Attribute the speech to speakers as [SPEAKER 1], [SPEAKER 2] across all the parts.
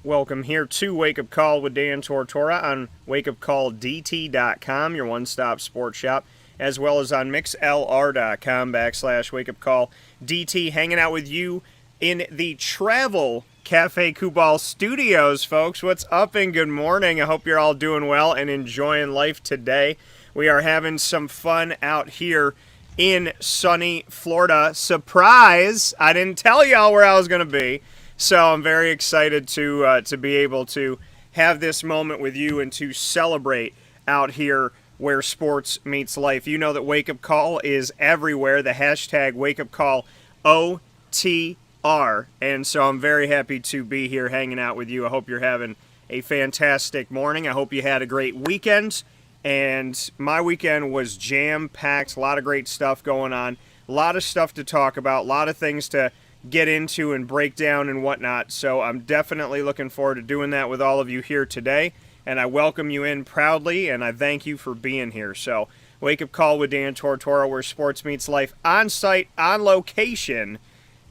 [SPEAKER 1] Welcome here to Wake Up Call with Dan Tortora on WakeUpCallDT.com, your one-stop sports shop, as well as on MixLR.com/WakeUpCallDT. Hanging out with you in the Travel Cafe Kubal Studios, folks. What's up and good morning? I hope you're all doing well and enjoying life today. We are having some fun out here in sunny Florida. Surprise! I didn't tell y'all where I was going to be. So I'm very excited to be able to have this moment with you and to celebrate out here where sports meets life. You know that Wake Up Call is everywhere. The hashtag Wake Up Call OTR. And so I'm very happy to be here hanging out with you. I hope you're having a fantastic morning. I hope you had a great weekend. And my weekend was jam-packed. A lot of great stuff going on. A lot of stuff to talk about. A lot of things to get into and break down and whatnot. So I'm definitely looking forward to doing that with all of you here today. And I welcome you in proudly, and I thank you for being here. So Wake Up Call with Dan Tortora, where sports meets life, on site, on location,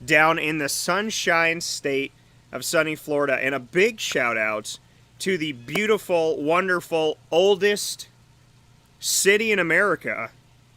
[SPEAKER 1] down in the Sunshine State of sunny Florida. And a big shout out to the beautiful, wonderful, oldest city in America,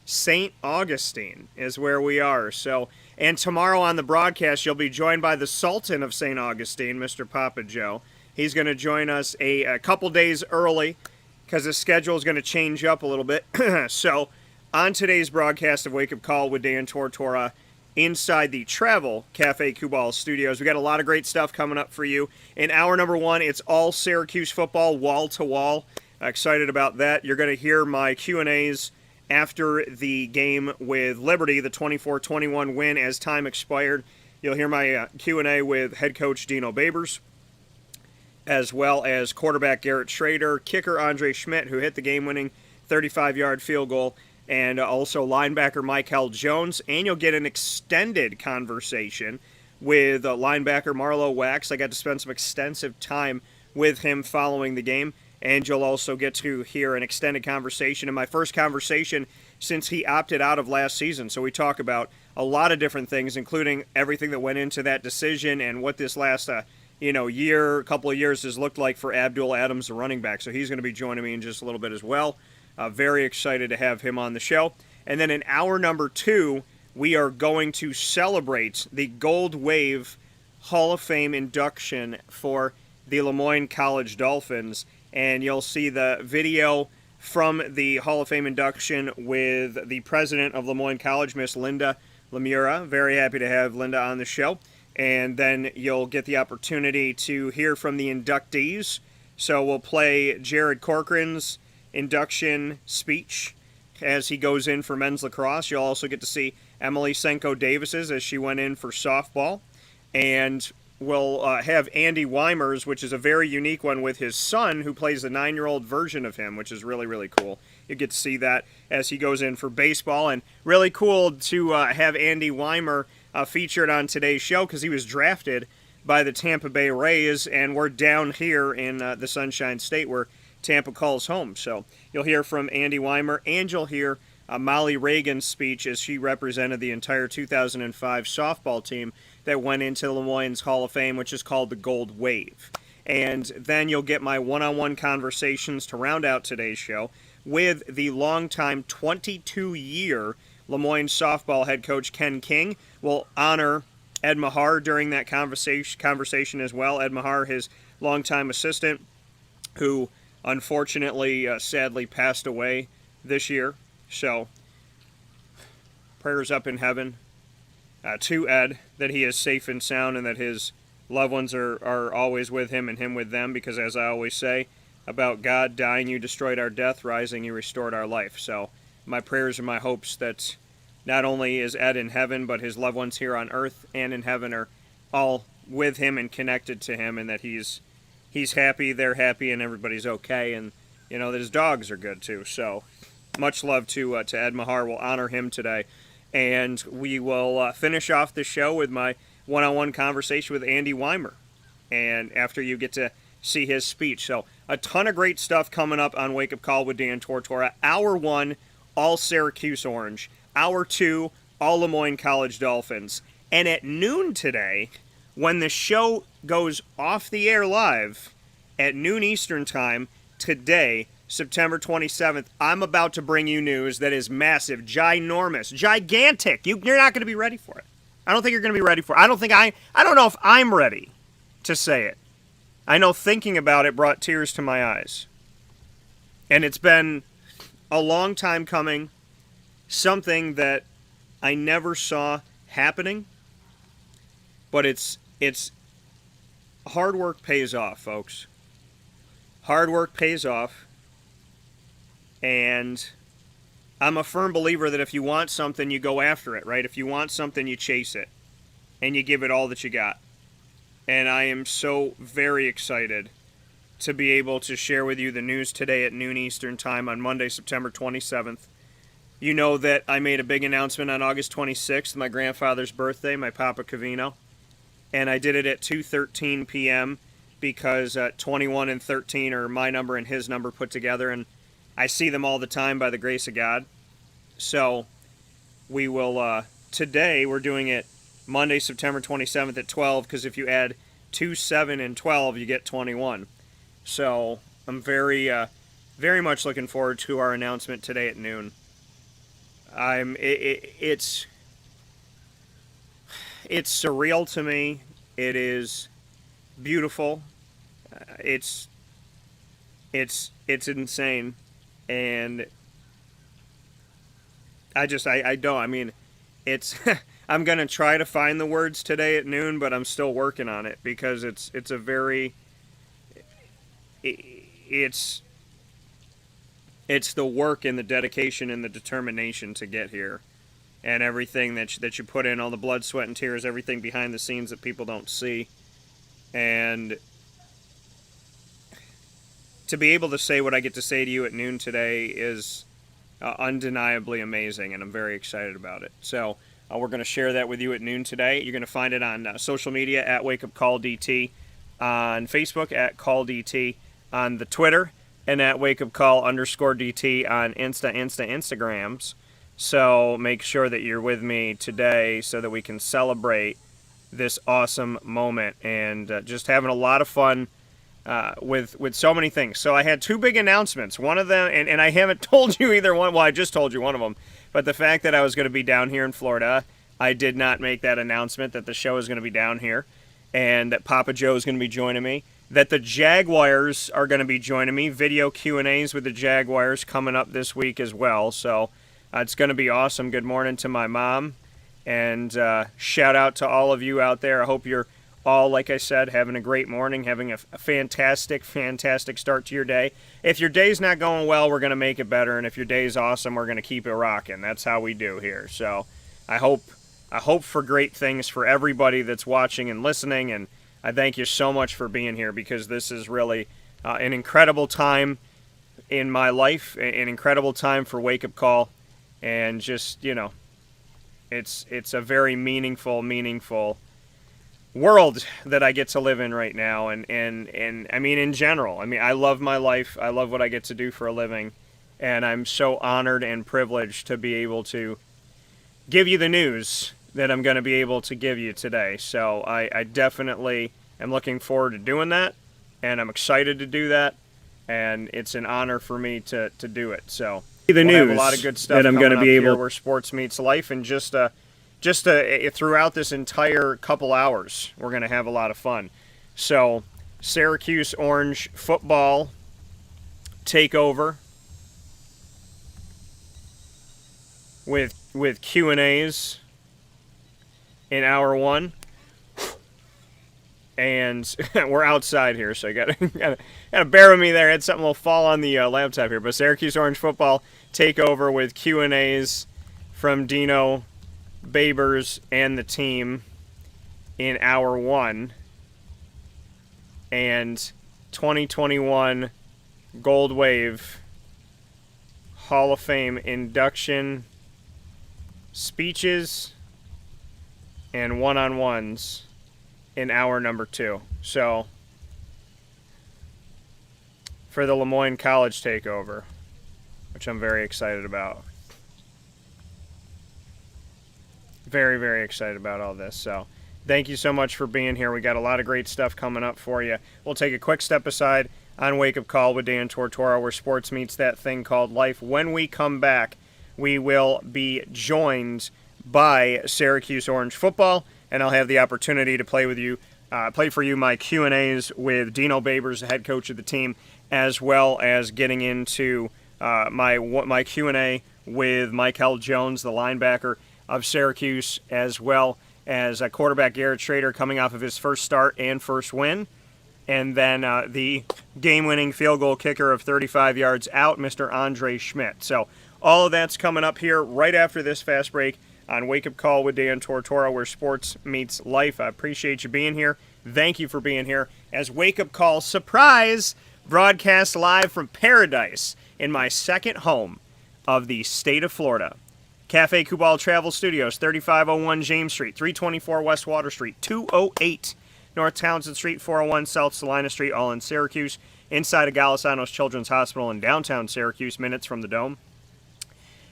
[SPEAKER 1] St. Augustine is where we are. So, and tomorrow on the broadcast, you'll be joined by the Sultan of St. Augustine, Mr. Papa Joe. He's going to join us a couple days early because his schedule is going to change up a little bit. So, on today's broadcast of Wake Up Call with Dan Tortora, inside the Travel Cafe Kubal Studios, we got a lot of great stuff coming up for you. In hour number one, it's all Syracuse football, wall to wall. Excited about that. You're going to hear my Q&As after the game with Liberty, the 24-21 win as time expired. You'll hear my Q&A with head coach Dino Babers, as well as quarterback Garrett Shrader, kicker Andre Szmyt, who hit the game-winning 35-yard field goal, and also linebacker Mikel Jones. And you'll get an extended conversation with linebacker Marlowe Wax. I got to spend some extensive time with him following the game. And you'll also get to hear an extended conversation, and my first conversation since he opted out of last season. So we talk about a lot of different things, including everything that went into that decision and what this last couple of years has looked like for Abdul Adams, the running back. So he's going to be joining me in just a little bit as well. Very excited to have him on the show. And then in hour number two, we are going to celebrate the Gold Wave Hall of Fame induction for the LeMoyne College Dolphins. And you'll see the video from the Hall of Fame induction with the president of LeMoyne College, Miss Linda LeMura. Very happy to have Linda on the show. And then you'll get the opportunity to hear from the inductees. So we'll play Jared Corcoran's induction speech as he goes in for men's lacrosse. You'll also get to see Emily Senko Davis's as she went in for softball. And we'll have Andy Weimer's, which is a very unique one with his son, who plays the 9-year-old version of him, which is really, really cool. You get to see that as he goes in for baseball. And really cool to have Andy Weimer featured on today's show because he was drafted by the Tampa Bay Rays, and we're down here in the Sunshine State where Tampa calls home. So you'll hear from Andy Weimer, and you'll hear Molly Reagan's speech as she represented the entire 2005 softball team that went into LeMoyne's Hall of Fame, which is called the Gold Wave. And then you'll get my one-on-one conversations to round out today's show with the longtime 22-year LeMoyne softball head coach Ken King. We'll honor Ed Mahar during that conversation as well. Ed Mahar, his longtime assistant, who unfortunately, sadly passed away this year. So, prayers up in heaven to Ed, that he is safe and sound and that his loved ones are always with him and him with them, because as I always say about God, dying you destroyed our death, rising you restored our life. So my prayers and my hopes that not only is Ed in heaven, but his loved ones here on earth and in heaven are all with him and connected to him, and that he's happy, they're happy, and everybody's okay, and that his dogs are good too. So much love to Ed Mahar. We'll honor him today. And we will finish off the show with my one-on-one conversation with Andy Weimer, and after you get to see his speech. So a ton of great stuff coming up on Wake Up Call with Dan Tortora. Hour one, all Syracuse Orange. Hour two, all LeMoyne College Dolphins. And at noon today, when the show goes off the air live at noon Eastern time today, September 27th, I'm about to bring you news that is massive, ginormous, gigantic. You're not going to be ready for it. I don't think you're going to be ready for it. I don't know if I'm ready to say it. I know thinking about it brought tears to my eyes. And it's been a long time coming, something that I never saw happening, but it's hard work pays off, folks. Hard work pays off, and I'm a firm believer that if you want something, you go after it, right? If you want something, you chase it, and you give it all that you got. And I am so very excited to be able to share with you the news today at noon Eastern time on Monday, September 27th. You know that I made a big announcement on August 26th, my grandfather's birthday, my Papa Cavino, and I did it at 2:13 p.m. because 21 and 13 are my number and his number put together, and I see them all the time by the grace of God. So we will, today we're doing it Monday, September 27th at 12, because if you add 2, 7, and 12, you get 21. So I'm very much looking forward to our announcement today at noon. It's surreal to me. It is beautiful. It's insane, and it's I'm gonna try to find the words today at noon, but I'm still working on it because it's the work and the dedication and the determination to get here, and everything that you put in, all the blood, sweat, and tears, everything behind the scenes that people don't see. And to be able to say what I get to say to you at noon today is undeniably amazing, and I'm very excited about it. So we're going to share that with you at noon today. You're going to find it on social media at WakeUpCallDT, on Facebook at CallDT, on the Twitter, and at WakeUpCall_DT on Instagrams. So make sure that you're with me today so that we can celebrate this awesome moment, and just having a lot of fun with so many things. So I had two big announcements. One of them, and I haven't told you either one. Well, I just told you one of them. But the fact that I was going to be down here in Florida, I did not make that announcement that the show is going to be down here, and that Papa Joe is going to be joining me, that the Jaguars are going to be joining me. Video Q&As with the Jaguars coming up this week as well. So it's going to be awesome. Good morning to my mom, and shout out to all of you out there. I hope you're all, like I said, having a great morning, having a fantastic start to your day. If your day's not going well, we're going to make it better, and if your day's awesome, we're going to keep it rocking. That's how we do here. So I hope for great things for everybody that's watching and listening, and I thank you so much for being here, because this is really an incredible time in my life, an incredible time for Wake Up Call, and just, it's a very meaningful world that I get to live in right now, and I mean, in general, I love my life. I love what I get to do for a living, and I'm so honored and privileged to be able to give you the news that I'm going to be able to give you today. So I definitely am looking forward to doing that, and I'm excited to do that, and it's an honor for me to do it. So the news, have a lot of good stuff that I'm going to be able, where sports meets life, and just throughout this entire couple hours, we're going to have a lot of fun. So Syracuse Orange football takeover with Q&As in hour one, and we're outside here, so you gotta bear with me there. I had something will fall on the laptop here, but Syracuse Orange football takeover with Q&As from Dino, Babers, and the team in hour one, and 2021 Gold Wave Hall of Fame induction speeches and one-on-ones in hour number 2. So for the LeMoyne College takeover, which I'm very excited about. Very, very excited about all this. So Thank you so much for being here. We got a lot of great stuff coming up for you. We'll take a quick step aside on Wake Up Call with Dan Tortora, where sports meets that thing called life. When we come back, we will be joined by Syracuse Orange football, and I'll have the opportunity to play for you my Q&As with Dino Babers, the head coach of the team, as well as getting into my Q&A with Mikel Jones, the linebacker of Syracuse, as well as quarterback Garrett Shrader coming off of his first start and first win. And then the game-winning field goal kicker of 35 yards out, Mr. Andre Szmyt. So all of that's coming up here right after this fast break on Wake Up Call with Dan Tortora, where sports meets life. I appreciate you being here. Thank you for being here as Wake Up Call surprise broadcast live from paradise in my second home of the state of Florida. Cafe Kubal Travel Studios, 3501 James Street, 324 West Water Street, 208 North Townsend Street, 401 South Salina Street, all in Syracuse, inside of Galisanos Children's Hospital in downtown Syracuse, minutes from the Dome,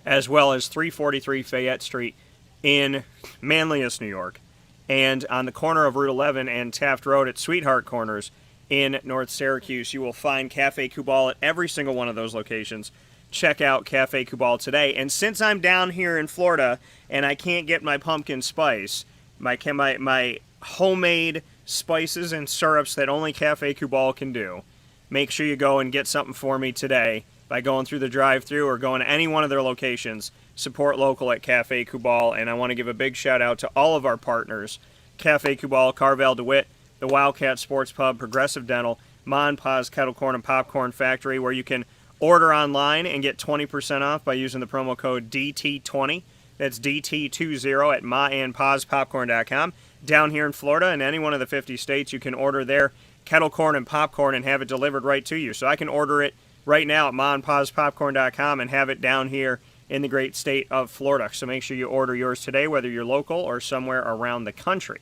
[SPEAKER 1] as well as 343 Fayette Street in Manlius, New York, and on the corner of Route 11 and Taft Road at Sweetheart Corners in North Syracuse. You will find Cafe Kubal at every single one of those locations. Check out Cafe Kubal today. And since I'm down here in Florida and I can't get my pumpkin spice, my homemade spices and syrups that only Cafe Kubal can do, make sure you go and get something for me today by going through the drive-thru or going to any one of their locations. Support local at Cafe Kubal. And I want to give a big shout out to all of our partners: Cafe Kubal, Carvel DeWitt, the Wildcat Sports Pub, Progressive Dental, Ma and Pa's Kettle Corn and Popcorn Factory, where you can order online and get 20% off by using the promo code DT20. That's DT20 at maandpaspopcorn.com. Down here in Florida and any one of the 50 states, you can order their kettle corn and popcorn and have it delivered right to you. So I can order it right now at maandpaspopcorn.com and have it down here in the great state of Florida. So make sure you order yours today, whether you're local or somewhere around the country.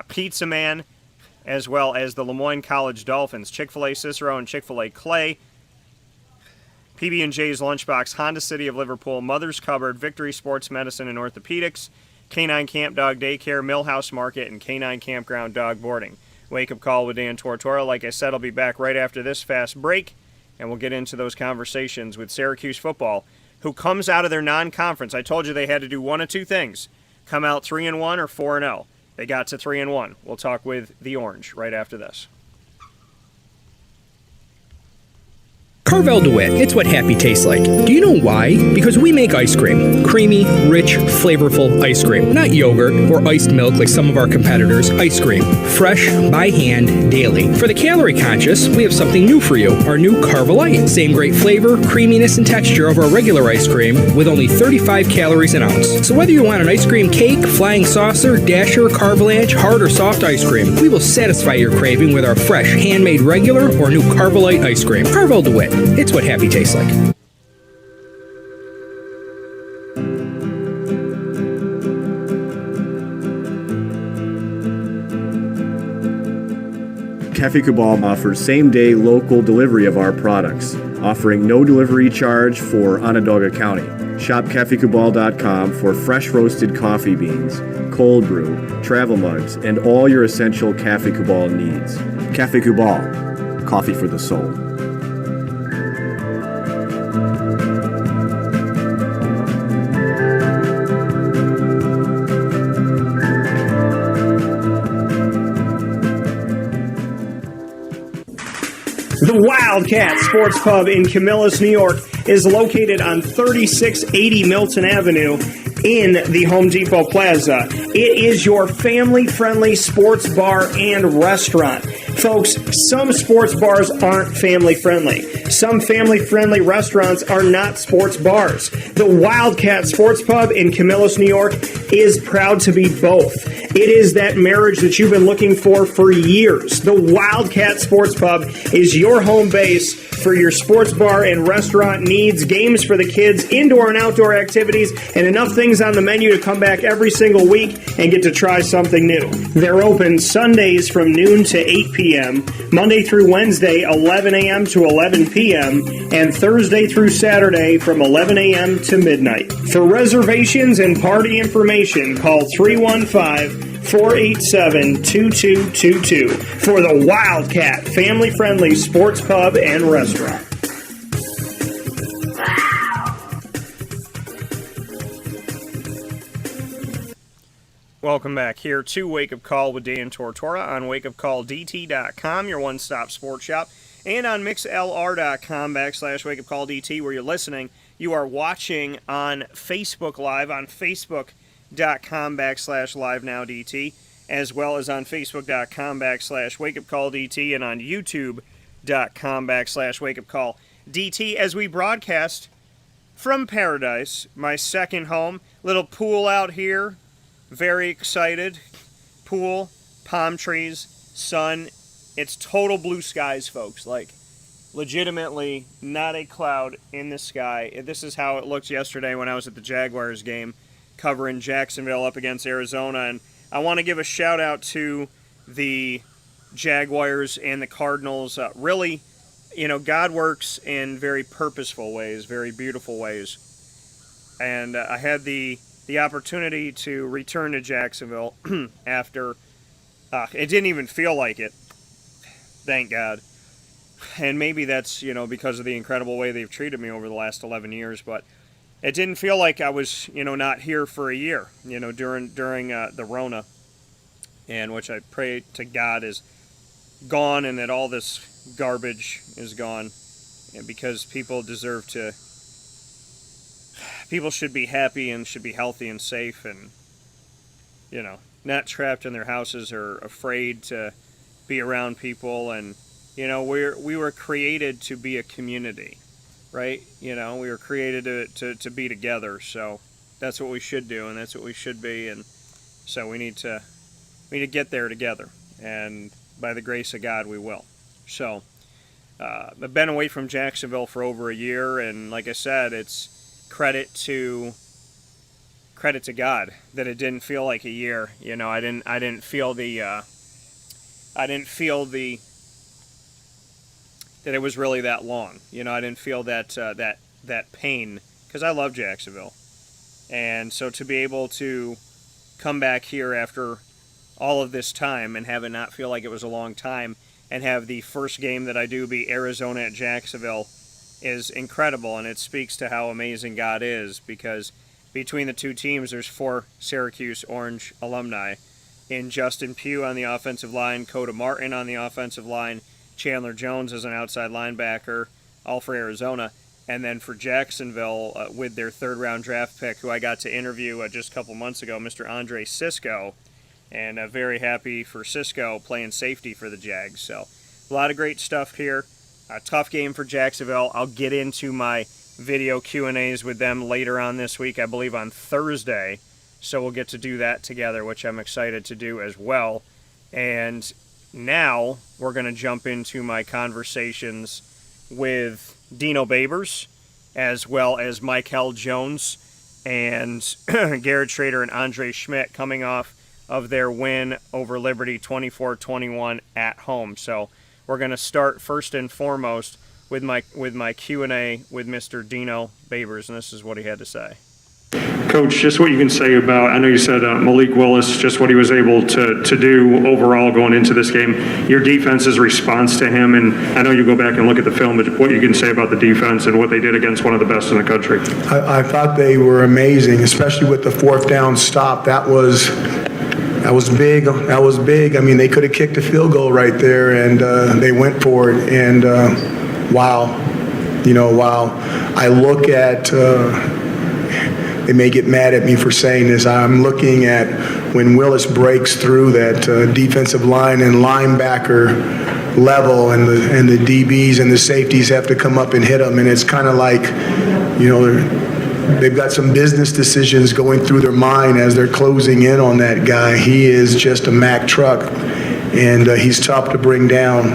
[SPEAKER 1] Pizza Man, as well as the LeMoyne College Dolphins, Chick-fil-A Cicero and Chick-fil-A Clay, PB&J's Lunchbox, Honda City of Liverpool, Mother's Cupboard, Victory Sports Medicine and Orthopedics, Canine Camp Dog Daycare, Millhouse Market, and Canine Campground Dog Boarding. Wake Up Call with Dan Tortora. Like I said, I'll be back right after this fast break, and we'll get into those conversations with Syracuse football, who comes out of their non-conference. I told you they had to do one of two things: come out 3-1 or 4-0. They got to 3-1. We'll talk with the Orange right after this.
[SPEAKER 2] Carvel DeWitt, it's what happy tastes like. Do you know why? Because we make ice cream. Creamy, rich, flavorful ice cream. Not yogurt or iced milk like some of our competitors. Ice cream. Fresh, by hand, daily. For the calorie conscious, we have something new for you. Our new Carvelite. Same great flavor, creaminess, and texture of our regular ice cream with only 35 calories an ounce. So whether you want an ice cream cake, flying saucer, dasher, carvalanche, hard or soft ice cream, we will satisfy your craving with our fresh, handmade regular or new Carvelite ice cream. Carvel DeWitt. It's what happy tastes like.
[SPEAKER 3] Cafe Kubal offers same-day local delivery of our products, offering no delivery charge for Onondaga County. Shop cafekubal.com for fresh roasted coffee beans, cold brew, travel mugs, and all your essential Cafe Kubal needs. Cafe Kubal, coffee for the soul.
[SPEAKER 1] The Wildcat Sports Pub in Camillus, New York is located on 3680 Milton Avenue in the Home Depot Plaza. It is your family-friendly sports bar and restaurant. Folks, some sports bars aren't family-friendly. Some family-friendly restaurants are not sports bars. The Wildcat Sports Pub in Camillus, New York is proud to be both. It is that marriage that you've been looking for years. The Wildcat Sports Pub is your home base for your sports bar and restaurant needs, games for the kids, indoor and outdoor activities, and enough things on the menu to come back every single week and get to try something new. They're open Sundays from noon to 8 p.m., Monday through Wednesday, 11 a.m. to 11 p.m., and Thursday through Saturday from 11 a.m. to midnight. For reservations and party information, call 315
[SPEAKER 4] 487-2222 for the Wildcat family-friendly sports pub and restaurant.
[SPEAKER 1] Welcome back here to Wake Up Call with Dan Tortora on WakeUpCallDT.com, your one-stop sports shop, and on mixlr.com/WakeUpCallDT, where you're listening. You are watching on Facebook Live on Facebook.com/LiveNowDT, as well as on Facebook.com/WakeUpCallDT, and on YouTube.com/WakeUpCallDT, as we broadcast from Paradise, my second home. Little pool out here. Very excited. Pool, palm trees, sun. It's total blue skies, folks. Like, legitimately not a cloud in the sky. This is how it looked yesterday when I was at the Jaguars game covering Jacksonville up against Arizona. And I want to give a shout out to the Jaguars and the Cardinals. Really, God works in very purposeful ways, very beautiful ways. And I had the opportunity to return to Jacksonville after it didn't even feel like it. Thank God. And maybe that's, because of the incredible way they've treated me over the last 11 years, but it didn't feel like I was, not here for a year, during the Rona, and which I pray to God is gone and that all this garbage is gone, because people should be happy and should be healthy and safe and, not trapped in their houses or afraid to be around people. And, we were created to be a community, right? We were created to be together. So that's what we should do, and that's what we should be. And so we need to get there together. And by the grace of God, we will. So I've been away from Jacksonville for over a year. And like I said, it's credit to God that it didn't feel like a year. I didn't feel that it was really that long. I didn't feel that pain, because I love Jacksonville. And so to be able to come back here after all of this time and have it not feel like it was a long time, and have the first game that I do be Arizona at Jacksonville, is incredible. And it speaks to how amazing God is, because between the two teams, there's 4 Syracuse Orange alumni in Justin Pugh on the offensive line, Coda Martin on the offensive line, Chandler Jones as an outside linebacker, all for Arizona. And then for Jacksonville, with their third-round draft pick, who I got to interview just a couple months ago, Mr. Andre Szmyt, and very happy for Cisco playing safety for the Jags. So a lot of great stuff here. A tough game for Jacksonville. I'll get into my video Q&As with them later on this week, I believe on Thursday. So we'll get to do that together, which I'm excited to do as well. And now we're going to jump into my conversations with Dino Babers, as well as Mikel Jones and Garrett Shrader and Andre Szmyt, coming off of their win over Liberty 24-21 at home. So we're going to start first and foremost with my Q&A with Mr. Dino Babers, and this is what he had to say.
[SPEAKER 5] Coach, just what you can say about, I know you said Malik Willis, just what he was able to do overall going into this game, your defense's response to him, and I know you go back and look at the film, but what you can say about the defense and what they did against one of the best in the country.
[SPEAKER 6] I thought they were amazing, especially with the 4th down stop. That was big. That was big. I mean, they could have kicked a field goal right there, and they went for it. And while I look at, they may get mad at me for saying this, I'm looking at when Willis breaks through that defensive line and linebacker level, and the DBs and the safeties have to come up and hit him, and it's kind of like, they've got some business decisions going through their mind as they're closing in on that guy. He is just a Mack truck, and he's tough to bring down.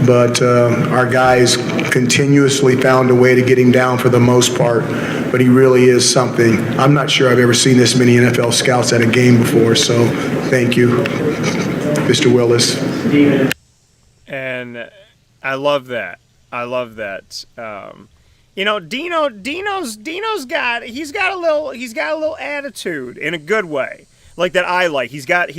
[SPEAKER 6] But our guys continuously found a way to get him down for the most part. But he really is something. I'm not sure I've ever seen this many NFL scouts at a game before. So thank you, Mr. Willis.
[SPEAKER 1] And I love that. Dino's got a little attitude in a good way. like that I like. He's got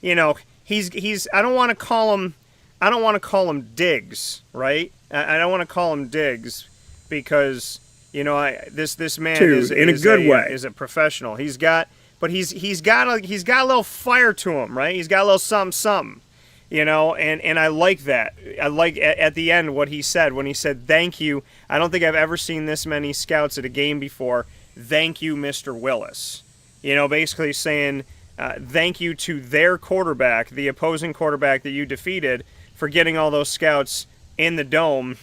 [SPEAKER 1] you know, he's I don't want to call him Diggs, right? I don't want to call him Diggs because, you know, this man is
[SPEAKER 4] in a good way.
[SPEAKER 1] Is a professional. He's got a little fire to him, right? He's got a little something, you know, and I like that. I like at the end what he said when he said thank you. I don't think I've ever seen this many scouts at a game before. Thank you, Mr. Willis. You know, basically saying thank you to their quarterback, the opposing quarterback that you defeated, for getting all those scouts in the dome.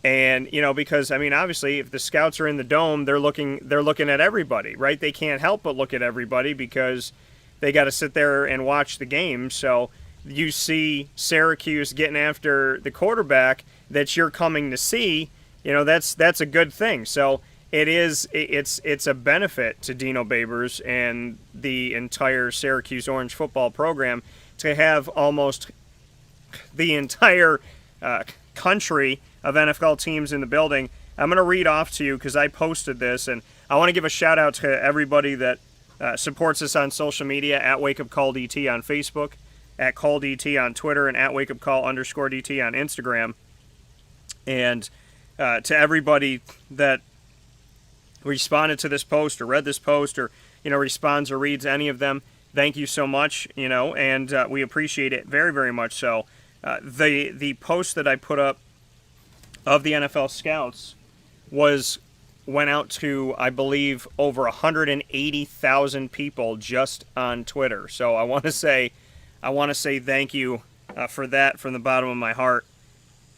[SPEAKER 1] And, you know, because, I mean, obviously, if the scouts are in the dome, they're looking at everybody, right? They can't help but look at everybody because they got to sit there and watch the game. So you see Syracuse getting after the quarterback that you're coming to see, you know, that's a good thing. So it's a benefit to Dino Babers and the entire Syracuse Orange football program to have almost the entire country of NFL teams in the building. I'm going to read off to you because I posted this, and I want to give a shout out to everybody that supports us on social media, at WakeUpCallDT on Facebook, at CallDT on Twitter, and at WakeUpCall_DT on Instagram. And to everybody that responded to this post or read this post or, you know, responds or reads any of them, thank you so much, you know, and we appreciate it very, very much so. The post that I put up of the NFL scouts went out to, I believe, over 180,000 people just on Twitter. So I want to say thank you for that from the bottom of my heart.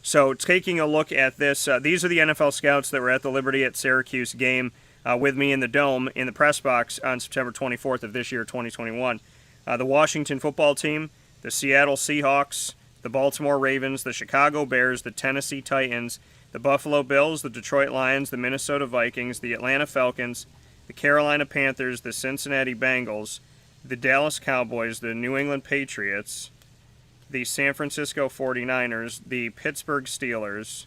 [SPEAKER 1] So taking a look at this, these are the NFL scouts that were at the Liberty at Syracuse game with me in the Dome in the press box on September 24th of this year, 2021. The Washington football team, the Seattle Seahawks, the Baltimore Ravens, the Chicago Bears, the Tennessee Titans, the Buffalo Bills, the Detroit Lions, the Minnesota Vikings, the Atlanta Falcons, the Carolina Panthers, the Cincinnati Bengals, the Dallas Cowboys, the New England Patriots, the San Francisco 49ers, the Pittsburgh Steelers,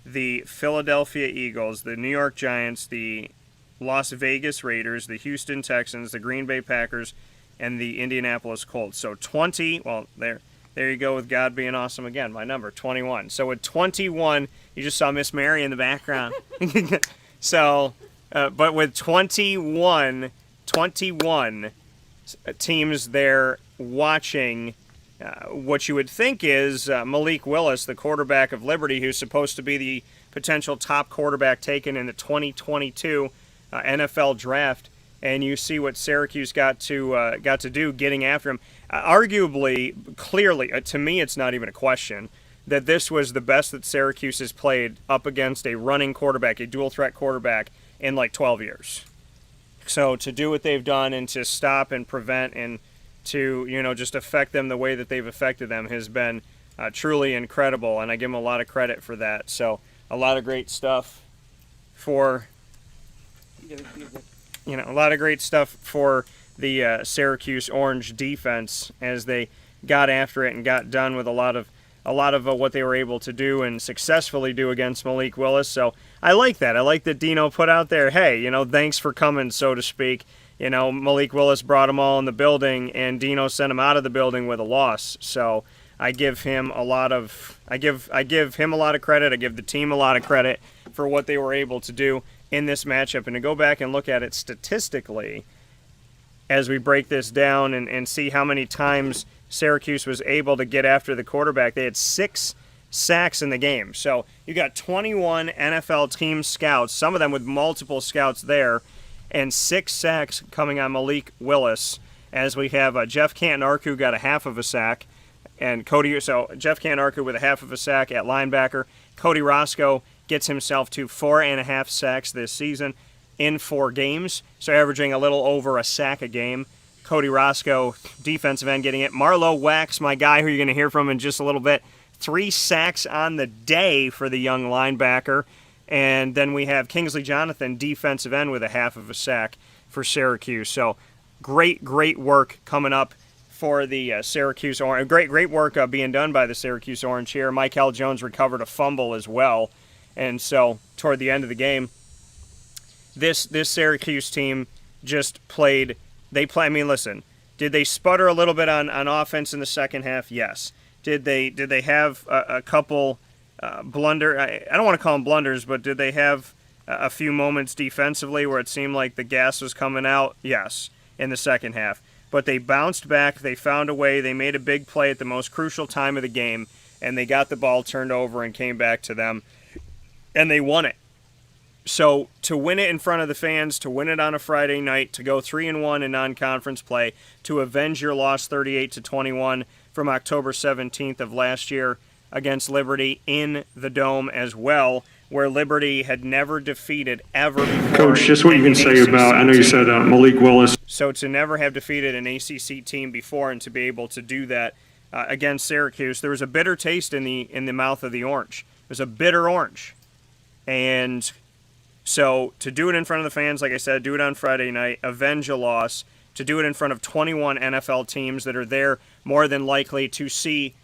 [SPEAKER 1] the Philadelphia Eagles, the New York Giants, the Las Vegas Raiders, the Houston Texans, the Green Bay Packers, and the Indianapolis Colts. So 20, well, there you go with God being awesome again, my number, 21. So with 21, you just saw Miss Mary in the background. So, but with 21 teams there watching what you would think is Malik Willis, the quarterback of Liberty, who's supposed to be the potential top quarterback taken in the 2022 NFL draft. And you see what Syracuse got to do, getting after him. Arguably, clearly, to me, it's not even a question that this was the best that Syracuse has played up against a running quarterback, a dual-threat quarterback, in like 12 years. So to do what they've done and to stop and prevent and to, you know, just affect them the way that they've affected them has been truly incredible, and I give them a lot of credit for that. So a lot of great stuff for... You know, a lot of great stuff for the Syracuse Orange defense as they got after it and got done with a lot of what they were able to do and successfully do against Malik Willis. So I like that. I like that Dino put out there, hey, you know, thanks for coming, so to speak. You know, Malik Willis brought them all in the building, and Dino sent them out of the building with a loss. So I give him a lot of I give him a lot of credit. I give the team a lot of credit for what they were able to do in this matchup. And to go back and look at it statistically as we break this down and see how many times Syracuse was able to get after the quarterback, they had 6 sacks in the game. So you got 21 NFL team scouts, some of them with multiple scouts there, and 6 sacks coming on Malik Willis, as we have Jeff Canton-Arku got a half of a sack, and Jeff Canton-Arku with a half of a sack at linebacker. Cody Roscoe gets himself to 4.5 sacks this season in 4 games, so averaging a little over a sack a game. Cody Roscoe, defensive end, getting it. Marlowe Wax, my guy who you're going to hear from in just a little bit, 3 sacks on the day for the young linebacker. And then we have Kingsley Jonathan, defensive end, with a half of a sack for Syracuse. So great work coming up for the Syracuse Orange. Great work being done by the Syracuse Orange here. Mikel Jones recovered a fumble as well. And so, toward the end of the game, this Syracuse team just played They play. I mean, listen. Did they sputter a little bit on offense in the second half? Yes. Did they have a couple blunder? I don't want to call them blunders, but did they have a few moments defensively where it seemed like the gas was coming out? Yes, in the second half. But they bounced back. They found a way. They made a big play at the most crucial time of the game, and they got the ball turned over and came back to them, and they won it. So to win it in front of the fans, to win it on a Friday night, to go 3-1 in non-conference play, to avenge your loss 38-21 from October 17th of last year against Liberty in the Dome as well, where Liberty had never defeated ever before.
[SPEAKER 5] Coach, just what you can say about, I know you said Malik Willis.
[SPEAKER 1] So to never have defeated an ACC team before and to be able to do that against Syracuse, there was a bitter taste in the mouth of the orange. It was a bitter orange. And so to do it in front of the fans, like I said, do it on Friday night, avenge a loss, to do it in front of 21 NFL teams that are there more than likely to see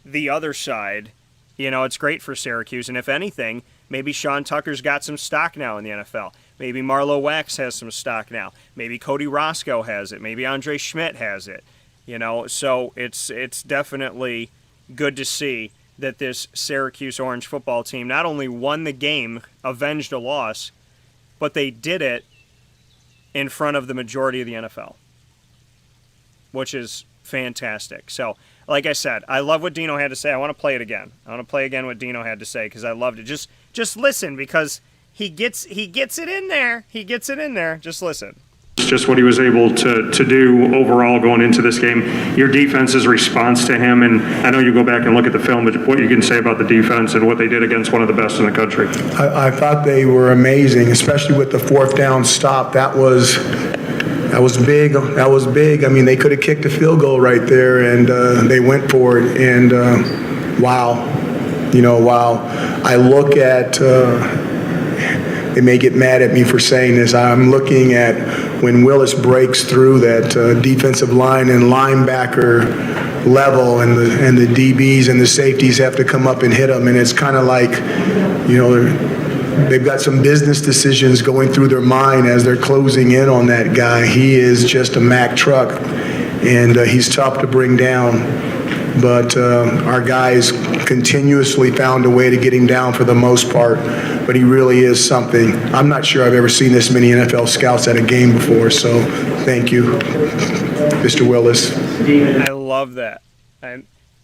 [SPEAKER 1] the other side, it's great for Syracuse. And if anything, maybe Sean Tucker's got some stock now in the NFL. Maybe Marlowe Wax has some stock now. Maybe Cody Roscoe has it. Maybe Andre Szmyt has it. So it's definitely good to see that this Syracuse Orange football team not only won the game, avenged a loss, but they did it in front of the majority of the NFL, which is fantastic. So, like I said, I love what Dino had to say. I want to play it again. I want to play again what Dino had to say because I loved it. Just listen because he gets it in there. He gets it in there. Just listen.
[SPEAKER 5] Just what he was able to do overall going into this game. Your defense's response to him, and I know you go back and look at the film, but what you can say about the defense and what they did against one of the best in the country.
[SPEAKER 6] I thought they were amazing, especially with the fourth down stop. That was big. That was big. I mean, they could have kicked a field goal right there, and they went for it. And wow, while I look at, they may get mad at me for saying this. I'm looking at when Willis breaks through that defensive line and linebacker level, and the DBs and the safeties have to come up and hit him, and it's kind of like, they've got some business decisions going through their mind as they're closing in on that guy. He is just a Mack truck, and he's tough to bring down. But our guys continuously found a way to get him down for the most part. But he really is something. I'm not sure I've ever seen this many NFL scouts at a game before. So thank you, Mr. Willis.
[SPEAKER 1] I love that.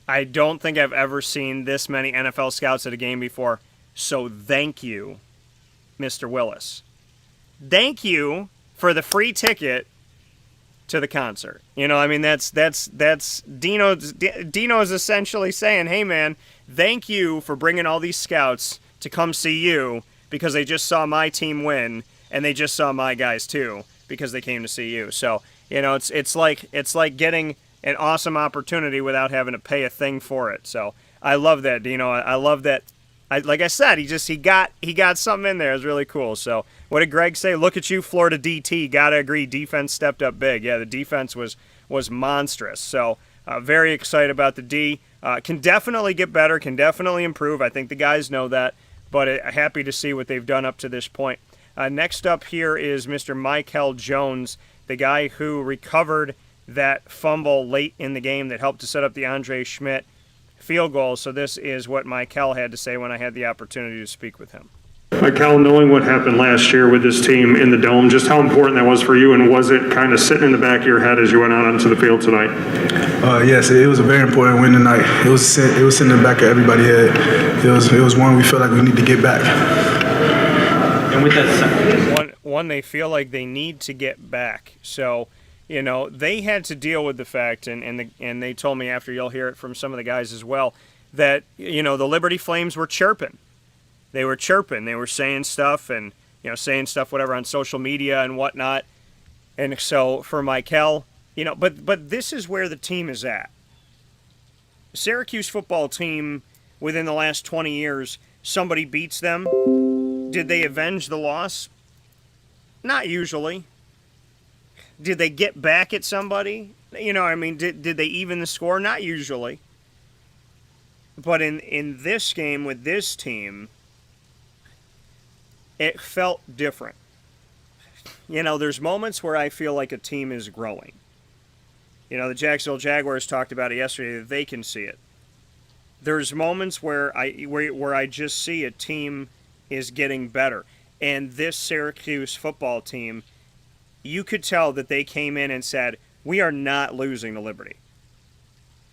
[SPEAKER 1] I don't think I've ever seen this many NFL scouts at a game before. So thank you, Mr. Willis. Thank you for the free ticket to the concert. That's Dino's essentially saying, hey man, thank you for bringing all these scouts to come see you because they just saw my team win and they just saw my guys too because they came to see you. So, it's like getting an awesome opportunity without having to pay a thing for it. So I love that, Dino. I love that. Like I said, he got something in there. It was really cool. So what did Greg say? Look at you, Florida DT. Gotta agree, defense stepped up big. Yeah, the defense was monstrous. So very excited about the D. Can definitely get better, can definitely improve. I think the guys know that, but happy to see what they've done up to this point. Next up here is Mr. Mikel Jones, the guy who recovered that fumble late in the game that helped to set up the Andre Szmyt field goal. So this is what Mikel had to say when I had the opportunity to speak with him.
[SPEAKER 5] Mikel, knowing what happened last year with this team in the Dome, just how important that was for you, and was it kind of sitting in the back of your head as you went out onto the field tonight?
[SPEAKER 7] Yes, it was a very important win tonight. It was sitting in the back of everybody's head. It was one we felt like we need to get back.
[SPEAKER 1] And with that, one they feel like they need to get back. So, they had to deal with the fact, and they told me after, you'll hear it from some of the guys as well, that the Liberty Flames were chirping. They were chirping. They were saying stuff and whatever on social media and whatnot. And so for Mikel, but this is where the team is at. Syracuse football team within the last 20 years, somebody beats them. Did they avenge the loss? Not usually. Did they get back at somebody? Did they even the score? Not usually. But in this game with this team, it felt different. there's moments where I feel like a team is growing. The Jacksonville Jaguars talked about it yesterday, that they can see it. There's moments where I just see a team is getting better. And this Syracuse football team, you could tell that they came in and said, we are not losing to Liberty.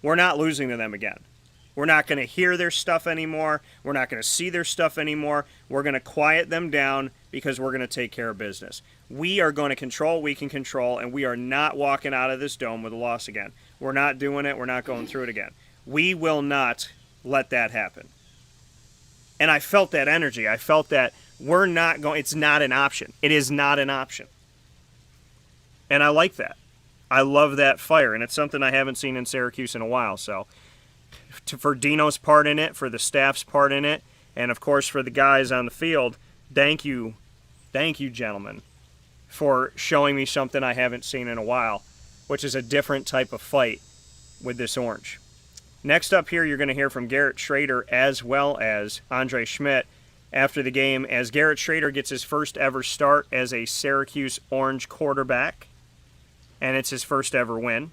[SPEAKER 1] We're not losing to them again. We're not going to hear their stuff anymore. We're not going to see their stuff anymore. We're going to quiet them down because we're going to take care of business. We are going to control what we can control, and we are not walking out of this dome with a loss again. We're not doing it. We're not going through it again. We will not let that happen. And I felt that energy. I felt that we're not going. It's not an option. It is not an option. And I like that. I love that fire, and it's something I haven't seen in Syracuse in a while. So for Dino's part in it, for the staff's part in it, and of course for the guys on the field, thank you, gentlemen, for showing me something I haven't seen in a while, which is a different type of fight with this orange. Next up here, you're going to hear from Garrett Shrader as well as Andre Szmyt after the game, as Garrett Shrader gets his first ever start as a Syracuse Orange quarterback, and it's his first ever win.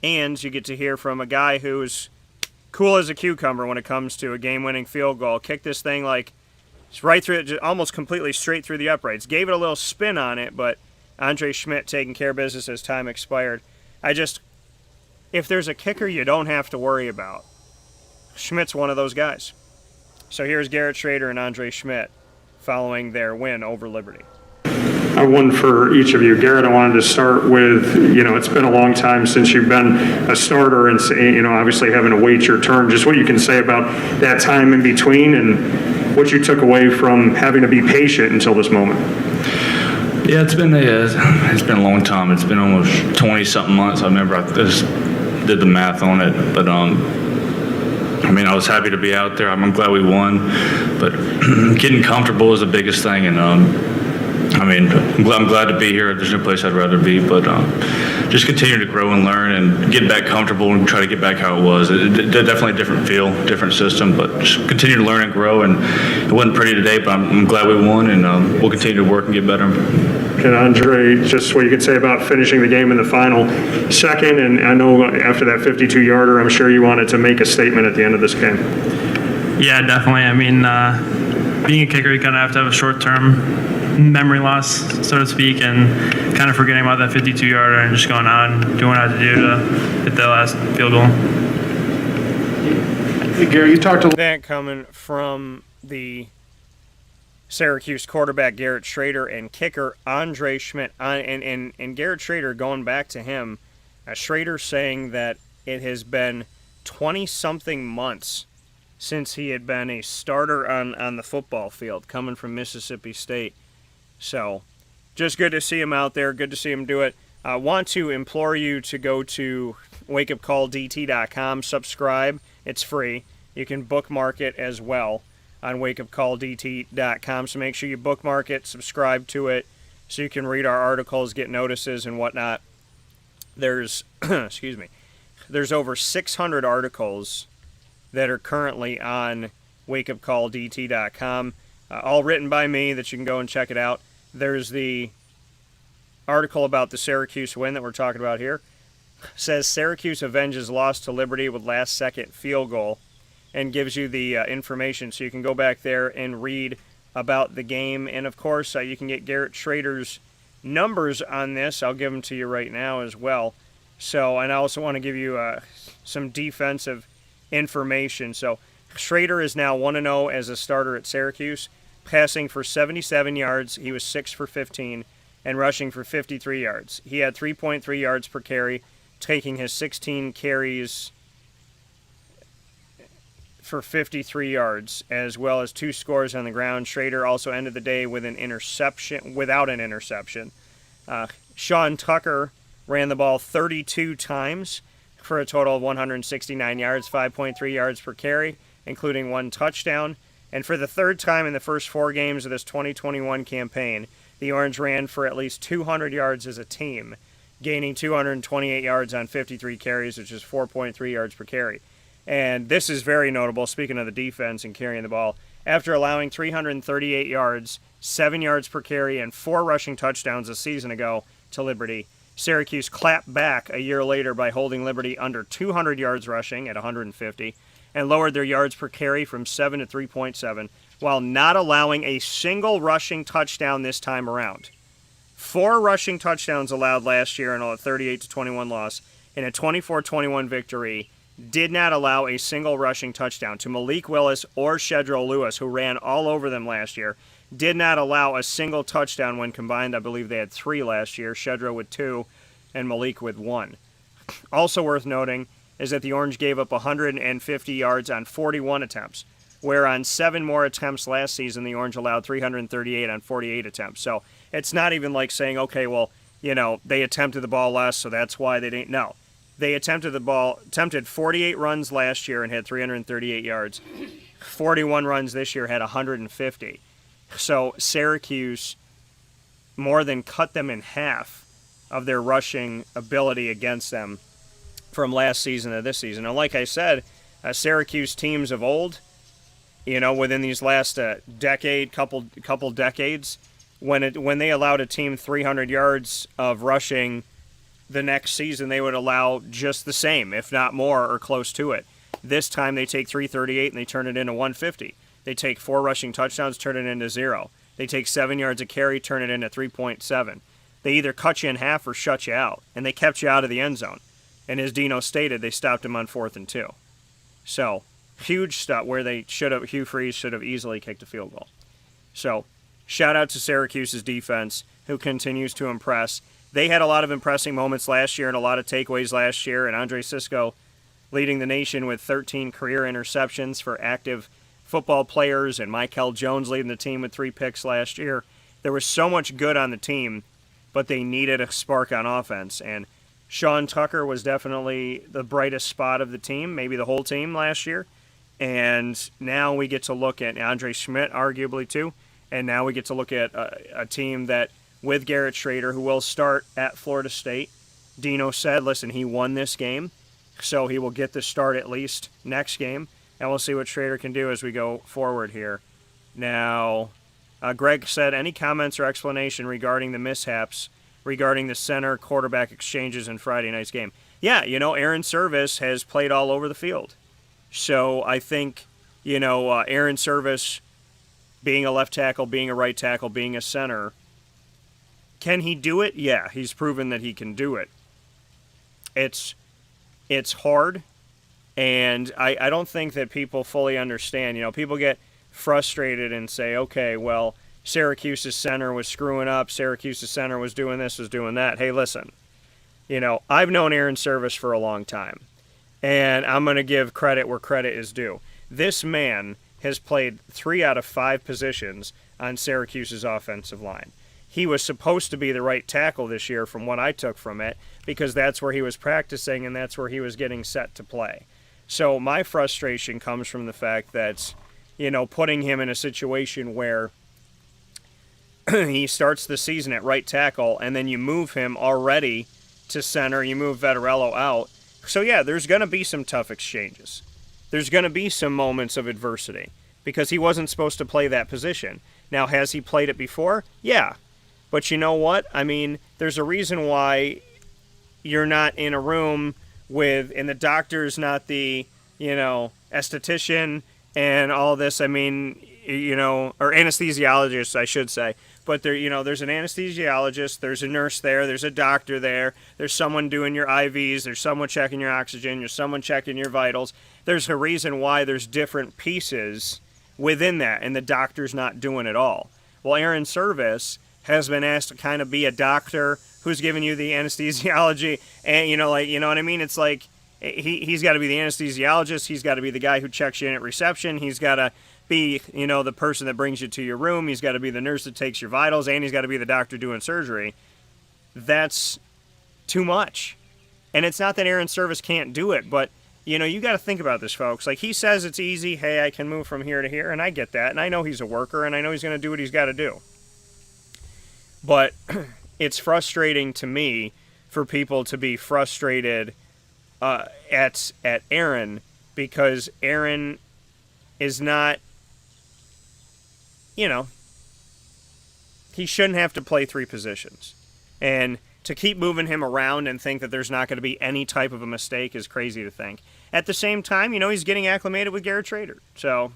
[SPEAKER 1] And you get to hear from a guy who's cool as a cucumber when it comes to a game-winning field goal. Kicked this thing like it's right through it, almost completely straight through the uprights. Gave it a little spin on it, but Andre Szmyt taking care of business as time expired. If there's a kicker you don't have to worry about, Schmidt's one of those guys. So here's Garrett Shrader and Andre Szmyt following their win over Liberty.
[SPEAKER 5] I have one for each of you. Garrett, I wanted to start with, it's been a long time since you've been a starter and, obviously having to wait your turn. Just what you can say about that time in between and what you took away from having to be patient until this moment.
[SPEAKER 8] Yeah, it's been a long time. It's been almost 20-something months. I remember I just did the math on it. But, I was happy to be out there. I'm glad we won. But getting comfortable is the biggest thing. And, I'm glad to be here. There's no place I'd rather be, but just continue to grow and learn and get back comfortable and try to get back how it was. Definitely a different feel, different system, but just continue to learn and grow. And it wasn't pretty today, but I'm glad we won, and we'll continue to work and get better.
[SPEAKER 5] And Andre, just what you could say about finishing the game in the final second, and I know after that 52-yarder, I'm sure you wanted to make a statement at the end of this game.
[SPEAKER 9] Yeah, definitely. Being a kicker, you kind of have to have a short-term memory loss, so to speak, and kind of forgetting about that 52-yarder and just going out and doing what I had to do to hit that last field goal.
[SPEAKER 1] Hey, Gary, you talked a little bit coming from the Syracuse quarterback Garrett Shrader and kicker Andre Szmyt. And Garrett Shrader, going back to him, Shrader saying that it has been 20-something months since he had been a starter on the football field, coming from Mississippi State. So, just good to see him out there. Good to see him do it. I want to implore you to go to WakeUpCallDT.com, subscribe. It's free. You can bookmark it as well on WakeUpCallDT.com. So make sure you bookmark it, subscribe to it, so you can read our articles, get notices, and whatnot. There's, there's over 600 articles that are currently on WakeUpCallDT.com. All written by me that you can go and check it out. There's the article about the Syracuse win that we're talking about here. It says Syracuse avenges loss to Liberty with last-second field goal, and gives you the information. So you can go back there and read about the game. And, of course, you can get Garrett Shrader's numbers on this. I'll give them to you right now as well. So, and I also want to give you some defensive information. So Shrader is now 1-0 as a starter at Syracuse, passing for 77 yards. He was 6 for 15, and rushing for 53 yards. He had 3.3 yards per carry, taking his 16 carries for 53 yards, as well as 2 scores on the ground. Shrader also ended the day with without an interception. Sean Tucker ran the ball 32 times for a total of 169 yards, 5.3 yards per carry, including 1 touchdown. And for the third time in the first 4 games of this 2021 campaign, the Orange ran for at least 200 yards as a team, gaining 228 yards on 53 carries, which is 4.3 yards per carry. And this is very notable, speaking of the defense and carrying the ball. After allowing 338 yards, 7 yards per carry, and 4 rushing touchdowns a season ago to Liberty. Syracuse clapped back a year later by holding Liberty under 200 yards rushing at 150 and lowered their yards per carry from 7 to 3.7 while not allowing a single rushing touchdown this time around. 4 rushing touchdowns allowed last year in a 38-21 loss. In a 24-21 victory, did not allow a single rushing touchdown to Malik Willis or Shedro Lewis, who ran all over them last year. Did not allow a single touchdown when combined. I believe they had 3 last year, Shedro with 2 and Malik with 1. Also worth noting is that the Orange gave up 150 yards on 41 attempts, where on 7 more attempts last season, the Orange allowed 338 on 48 attempts. So it's not even like saying, okay, well, they attempted the ball less, so that's why they didn't. No. They attempted 48 runs last year and had 338 yards. 41 runs this year, had 150. So Syracuse more than cut them in half of their rushing ability against them from last season to this season. And like I said, Syracuse teams of old, within these last couple decades, when they allowed a team 300 yards of rushing the next season, they would allow just the same, if not more, or close to it. This time they take 338 and they turn it into 150. They take 4 rushing touchdowns, turn it into 0. They take 7 yards a carry, turn it into 3.7. They either cut you in half or shut you out, and they kept you out of the end zone. And as Dino stated, they stopped him on 4th and 2. So, huge stuff where Hugh Freeze should have easily kicked a field goal. So, shout out to Syracuse's defense, who continues to impress. They had a lot of impressing moments last year and a lot of takeaways last year, and Andre Szmyt leading the nation with 13 career interceptions for active football players, and Mikel Jones leading the team with 3 picks last year. There was so much good on the team, but they needed a spark on offense, and Sean Tucker was definitely the brightest spot of the team, maybe the whole team last year, and now we get to look at Andre Szmyt arguably too, and now we get to look at a team that with Garrett Shrader, who will start at Florida State. Dino said, listen, he won this game, so he will get the start at least next game, and we'll see what Shrader can do as we go forward here. Now, Greg said, any comments or explanation regarding the mishaps regarding the center quarterback exchanges in Friday night's game? Yeah, Aaron Service has played all over the field. So I think, Aaron Service being a left tackle, being a right tackle, being a center, can he do it? Yeah, he's proven that he can do it. It's hard, and I don't think that people fully understand. People get frustrated and say, okay, well, Syracuse's center was screwing up, Syracuse's center was doing this, was doing that. Hey, listen, I've known Aaron Service for a long time, and I'm going to give credit where credit is due. This man has played 3 out of 5 positions on Syracuse's offensive line. He was supposed to be the right tackle this year from what I took from it, because that's where he was practicing and that's where he was getting set to play. So my frustration comes from the fact that, putting him in a situation where he starts the season at right tackle and then you move him already to center, you move Vettorello out. So yeah, there's going to be some tough exchanges. There's going to be some moments of adversity because he wasn't supposed to play that position. Now, has he played it before? Yeah. But you know what? I mean, there's a reason why you're not in a room and the doctor's not the, esthetician and all this. I mean, or anesthesiologist, I should say. But there's an anesthesiologist, there's a nurse there, there's a doctor there, there's someone doing your IVs, there's someone checking your oxygen, there's someone checking your vitals. There's a reason why there's different pieces within that, and the doctor's not doing it all. Well, Aaron Service has been asked to kind of be a doctor who's giving you the anesthesiology, and you know what I mean? It's like he's got to be the anesthesiologist, he's got to be the guy who checks you in at reception, he's got to be, the person that brings you to your room, he's got to be the nurse that takes your vitals, and he's got to be the doctor doing surgery. That's too much. And it's not that Aaron Service can't do it, but, you got to think about this, folks. Like, he says it's easy, hey, I can move from here to here, and I get that, and I know he's a worker, and I know he's going to do what he's got to do. But it's frustrating to me for people to be frustrated at Aaron, because Aaron is not, he shouldn't have to play 3 positions. And to keep moving him around and think that there's not going to be any type of a mistake is crazy to think. At the same time, he's getting acclimated with Garrett Shrader. So,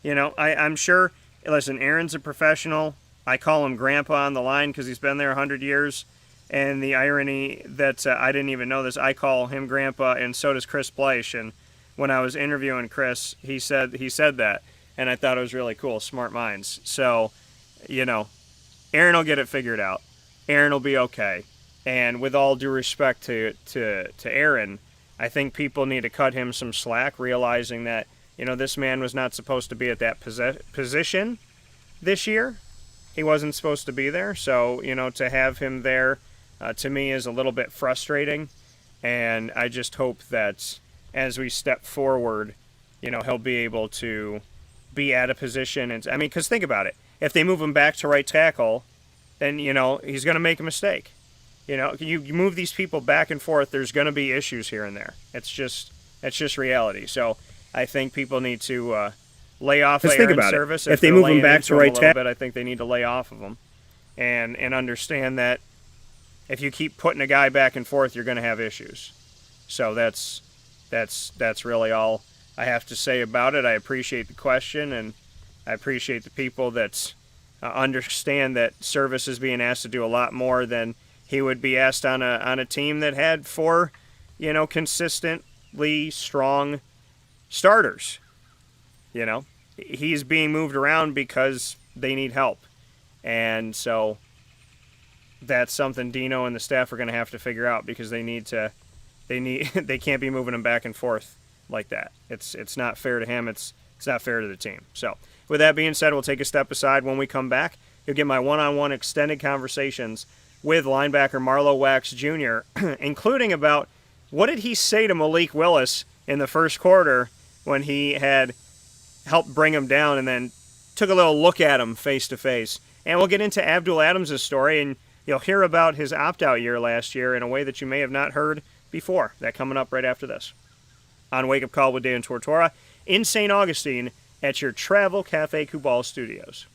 [SPEAKER 1] I'm sure, listen, Aaron's a professional. I call him Grandpa on the line because he's been there 100 years. And the irony that I didn't even know this, I call him Grandpa, and so does Chris Bleich. And when I was interviewing Chris, he said that. And I thought it was really cool. Smart minds. So, Aaron will get it figured out. Aaron will be okay. And with all due respect to Aaron, I think people need to cut him some slack, realizing that, this man was not supposed to be at that position this year. He wasn't supposed to be there. So, to have him there, to me, is a little bit frustrating. And I just hope that as we step forward, he'll be able to be at a position. And because think about it. If they move him back to right tackle, then, he's going to make a mistake. You move these people back and forth, there's going to be issues here and there. It's just reality. So I think people need to lay off Aaron Service. If they move him back to right tackle, I think they need to lay off of him and understand that if you keep putting a guy back and forth, you're going to have issues. So that's really all I have to say about it. I appreciate the question, and I appreciate the people that understand that Service is being asked to do a lot more than he would be asked on a team that had 4, consistently strong starters. He's being moved around because they need help. And so that's something Dino and the staff are going to have to figure out, because they can't be moving him back and forth like that. It's not fair to him. It's not fair to the team. So with that being said, we'll take a step aside. When we come back, you'll get my one-on-one extended conversations with linebacker Marlowe Wax Jr., including about what did he say to Malik Willis in the first quarter when he had helped bring him down and then took a little look at him face-to-face. And we'll get into Abdul Adams' story, and you'll hear about his opt-out year last year in a way that you may have not heard before. That coming up right after this. On Wake Up Call with Dan Tortora in St. Augustine at your Travel Cafe Kubal Studios.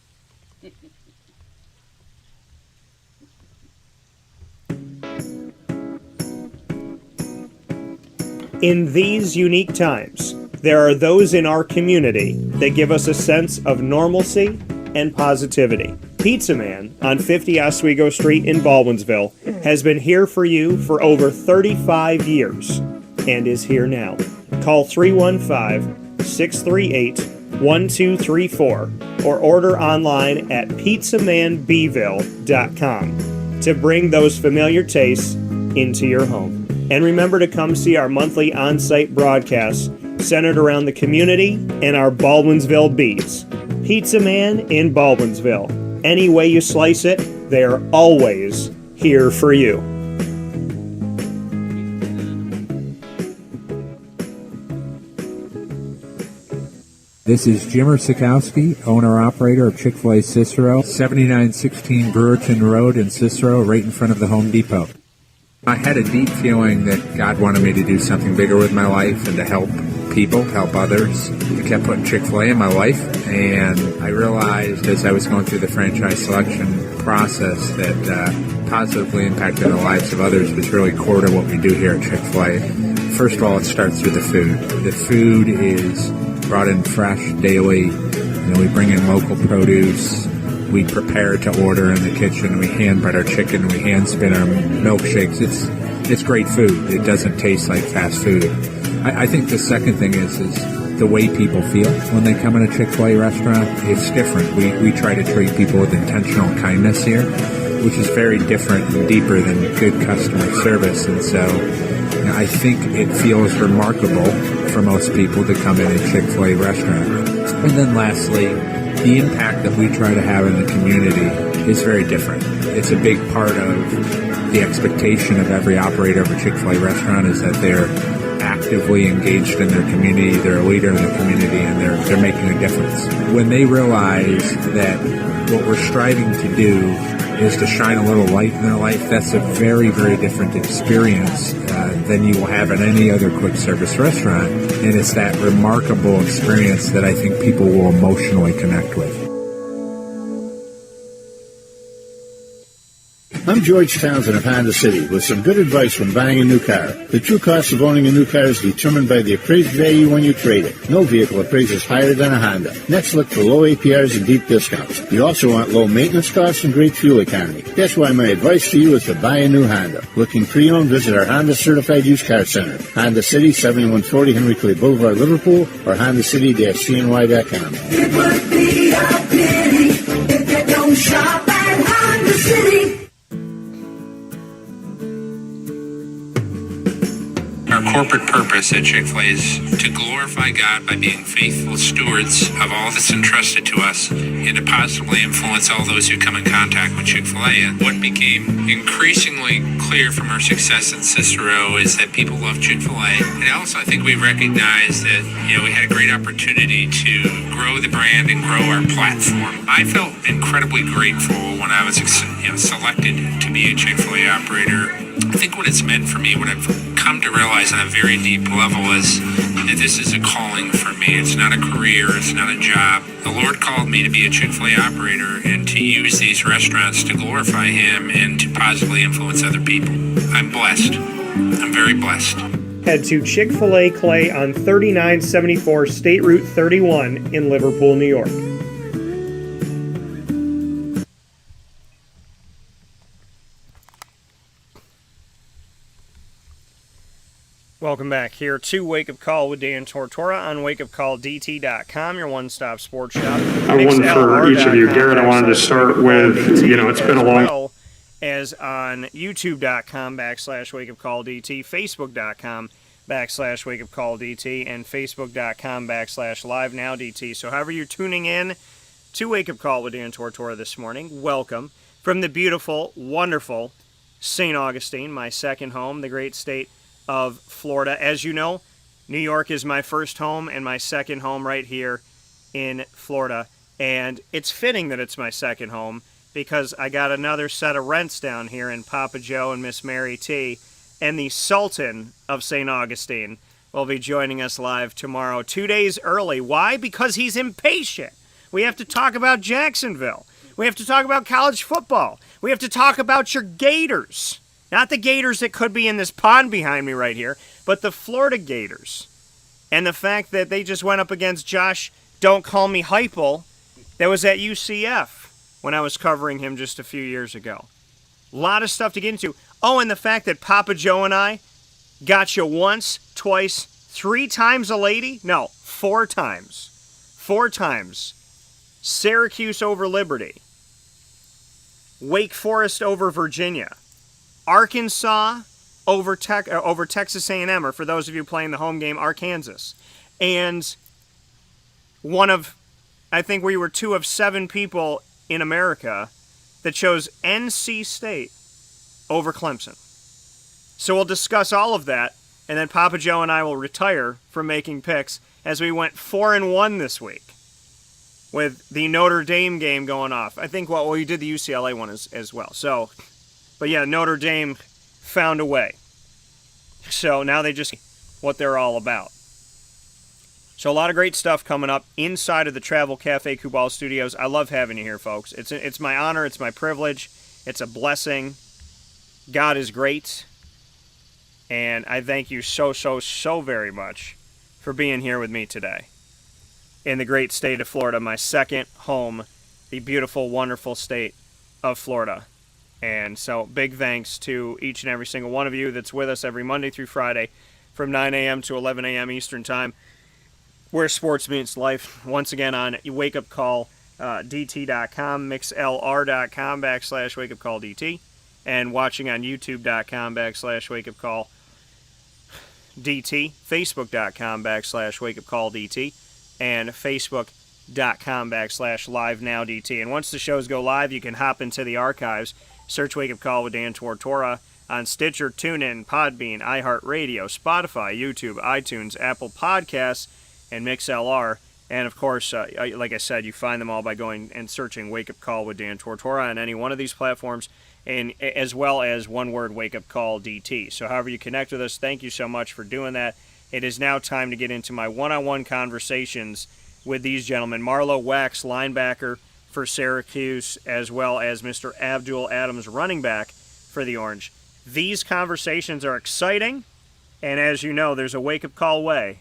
[SPEAKER 1] In these unique times, there are those in our community that give us a sense of normalcy and positivity. Pizza Man on 50 Oswego Street in Baldwinsville has been here for you for over 35 years and is here now. Call 315-638-1234 or order online at pizzamanbville.com to bring those familiar tastes into your home. And remember to come see our monthly on-site broadcasts centered around the community and our Baldwinsville beats. Pizza Man in Baldwinsville. Any way you slice it, they are always here for you.
[SPEAKER 10] This is Jimmer Sikowski, owner-operator of Chick-fil-A Cicero, 7916 Brewerton Road in Cicero, right in front of the Home Depot. I had a deep feeling that God wanted me to do something bigger with my life and to help people, help others. I kept putting Chick-fil-A in my life, and I realized as I was going through the franchise selection process that positively impacted the lives of others was really core to what we do here at Chick-fil-A. First of all, it starts with the food. The food is brought in fresh daily. We bring in local produce. We prepare to order in the kitchen. We hand bread our chicken. We hand spin our milkshakes. It's great food. It doesn't taste like fast food. I think the second thing is the way people feel when they come in a Chick-fil-A restaurant. It's different. We try to treat people with intentional kindness here, which is very different and deeper than good customer service. And so I think it feels remarkable for most people to come in a Chick-fil-A restaurant. And then lastly, the impact that we try to have in the community is very different. It's a big part of the expectation of every operator of a Chick-fil-A restaurant is that they're actively engaged in their community, they're a leader in the community, and they're making a difference. When they realize that what we're striving to do is to shine a little light in their life, that's a very, very different experience than you will have at any other quick service restaurant. And it's that remarkable experience that I think people will emotionally connect with.
[SPEAKER 11] I'm George Townsend of Honda City with some good advice when buying a new car. The true cost of owning a new car is determined by the appraised value when you trade it. No vehicle appraises higher than a Honda. Next, look for low APRs and deep discounts. You also want low maintenance costs and great fuel economy. That's why my advice to you is to buy a new Honda. Looking pre-owned, visit our Honda Certified Used Car Center. Honda City, 7140 Henry Clay Boulevard, Liverpool, or HondaCity-CNY.com.
[SPEAKER 12] It would be a pity if you don't shop at Honda City.
[SPEAKER 13] Our corporate purpose at Chick-fil-A is to glorify God by being faithful stewards of all that's entrusted to us and to positively influence all those who come in contact with Chick-fil-A. And what became increasingly clear from our success in Cicero is that people love Chick-fil-A. And also I think we recognized that, we had a great opportunity to grow the brand and grow our platform. I felt incredibly grateful when I was selected to be a Chick-fil-A operator. I think what it's meant for me, what I've come to realize on a very deep level is that this is a calling for me. It's not a career. It's not a job. The Lord called me to be a Chick-fil-A operator and to use these restaurants to glorify Him and to positively influence other people. I'm blessed. I'm very blessed.
[SPEAKER 4] Head to Chick-fil-A Clay on 3974 State Route 31 in Liverpool, New York.
[SPEAKER 1] Welcome back here to Wake Up Call with Dan Tortora on WakeUpCallDT.com, your one-stop sports shop.
[SPEAKER 5] I have one for each of you. Garrett, I wanted to start with, it's been a long...
[SPEAKER 1] Well as on YouTube.com/WakeUpCallDT, Facebook.com/WakeUpCallDT, and Facebook.com/LiveNowDT. So however you're tuning in to Wake Up Call with Dan Tortora this morning, welcome from the beautiful, wonderful St. Augustine, my second home, the great state of Florida. As you know, New York is my first home and my second home right here in Florida. And it's fitting that it's my second home because I got another set of rents down here in Papa Joe and Miss Mary T. And the Sultan of St. Augustine will be joining us live tomorrow, 2 days early. Why? Because he's impatient. We have to talk about Jacksonville. We have to talk about college football. We have to talk about your Gators. Not the Gators that could be in this pond behind me right here, but the Florida Gators. And the fact that they just went up against Josh, don't call me Heupel, that was at UCF when I was covering him just a few years ago. A lot of stuff to get into. Oh, and the fact that Papa Joe and I got you once, twice, 3 times a lady? No, 4 times. 4 times. Syracuse over Liberty. Wake Forest over Virginia. Arkansas over Texas A&M, or for those of you playing the home game, Arkansas. And I think we were 2 of 7 people in America that chose NC State over Clemson. So we'll discuss all of that, and then Papa Joe and I will retire from making picks as we went 4-1 this week with the Notre Dame game going off. I think, we did the UCLA one as well. So... But yeah, Notre Dame found a way. So now they just what they're all about. So a lot of great stuff coming up inside of the Travel Cafe Kubal Studios. I love having you here, folks. It's my honor. It's my privilege. It's a blessing. God is great. And I thank you so very much for being here with me today in the great state of Florida, my second home, the beautiful, wonderful state of Florida. And so big thanks to each and every single one of you that's with us every Monday through Friday from 9 a.m. to 11 a.m. Eastern Time, where sports meets life. Once again on WakeUpCallDT.com, mixlr.com/WakeUpCallDT, and watching on YouTube.com/WakeUpCallDT, Facebook.com/WakeUpCallDT, and Facebook.com/LiveNowDT. And once the shows go live, you can hop into the archives. Search Wake Up Call with Dan Tortora on Stitcher, TuneIn, Podbean, iHeartRadio, Spotify, YouTube, iTunes, Apple Podcasts, and MixLR. And, of course, like I said, you find them all by going and searching Wake Up Call with Dan Tortora on any one of these platforms, and as well as one word, Wake Up Call DT. So however you connect with us, thank you so much for doing that. It is now time to get into my one-on-one conversations with these gentlemen. Marlowe Wax, linebacker for Syracuse, as well as Mr. Abdul Adams, running back for the Orange. These conversations are exciting, and as you know, there's a wake-up call way,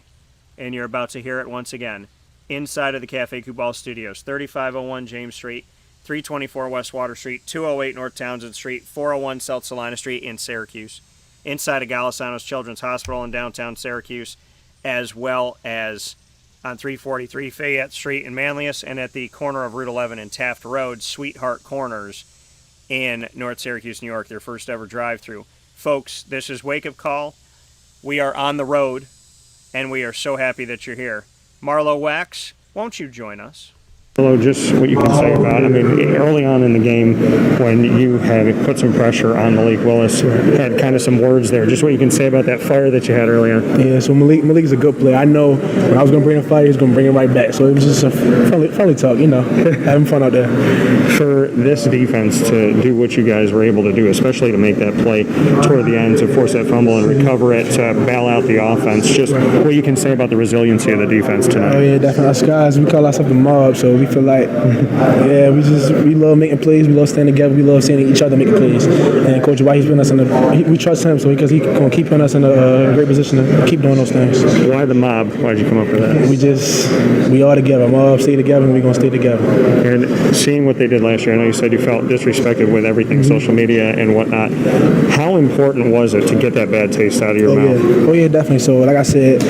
[SPEAKER 1] and you're about to hear it once again, inside of the Cafe Kubal Studios, 3501 James Street, 324 West Water Street, 208 North Townsend Street, 401 South Salina Street in Syracuse, inside of Golisano's Children's Hospital in downtown Syracuse, as well as on 343 Fayette Street in Manlius, and at the corner of Route 11 and Taft Road, Sweetheart Corners in North Syracuse, New York, their first ever drive-through. Folks, this is Wake Up Call. We are on the road, and we are so happy that you're here. Marlowe Wax, won't you join us?
[SPEAKER 4] Hello, just what you can say about, I mean, early on in the game when you had put some pressure on Malik Willis, had kind of some words there, just what you can say about that fire that you had early on.
[SPEAKER 7] Yeah, so Malik's a good player. I know when I was going to bring a fire, he was going to bring it right back. So it was just a friendly talk, having fun out there.
[SPEAKER 4] For this defense to do what you guys were able to do, especially to make that play toward the end, to force that fumble and recover it, to bail out the offense, just what you can say about the resiliency of the defense tonight.
[SPEAKER 7] Oh, yeah, definitely. Us guys, we call ourselves the mob, so we feel like, we love making plays, we love staying together, we love seeing each other making plays. And Coach White, he's putting us we trust him, so because he's going to keep putting us in a great position to keep doing those things.
[SPEAKER 4] Why the mob? Why did you come up with that?
[SPEAKER 7] We all together. Mob, stay together, and we're going to stay together.
[SPEAKER 4] And seeing what they did last year, I know you said you felt disrespected with everything, social media and whatnot. How important was it to get that bad taste out of your mouth?
[SPEAKER 7] Yeah. Oh, yeah, definitely. So, like I said,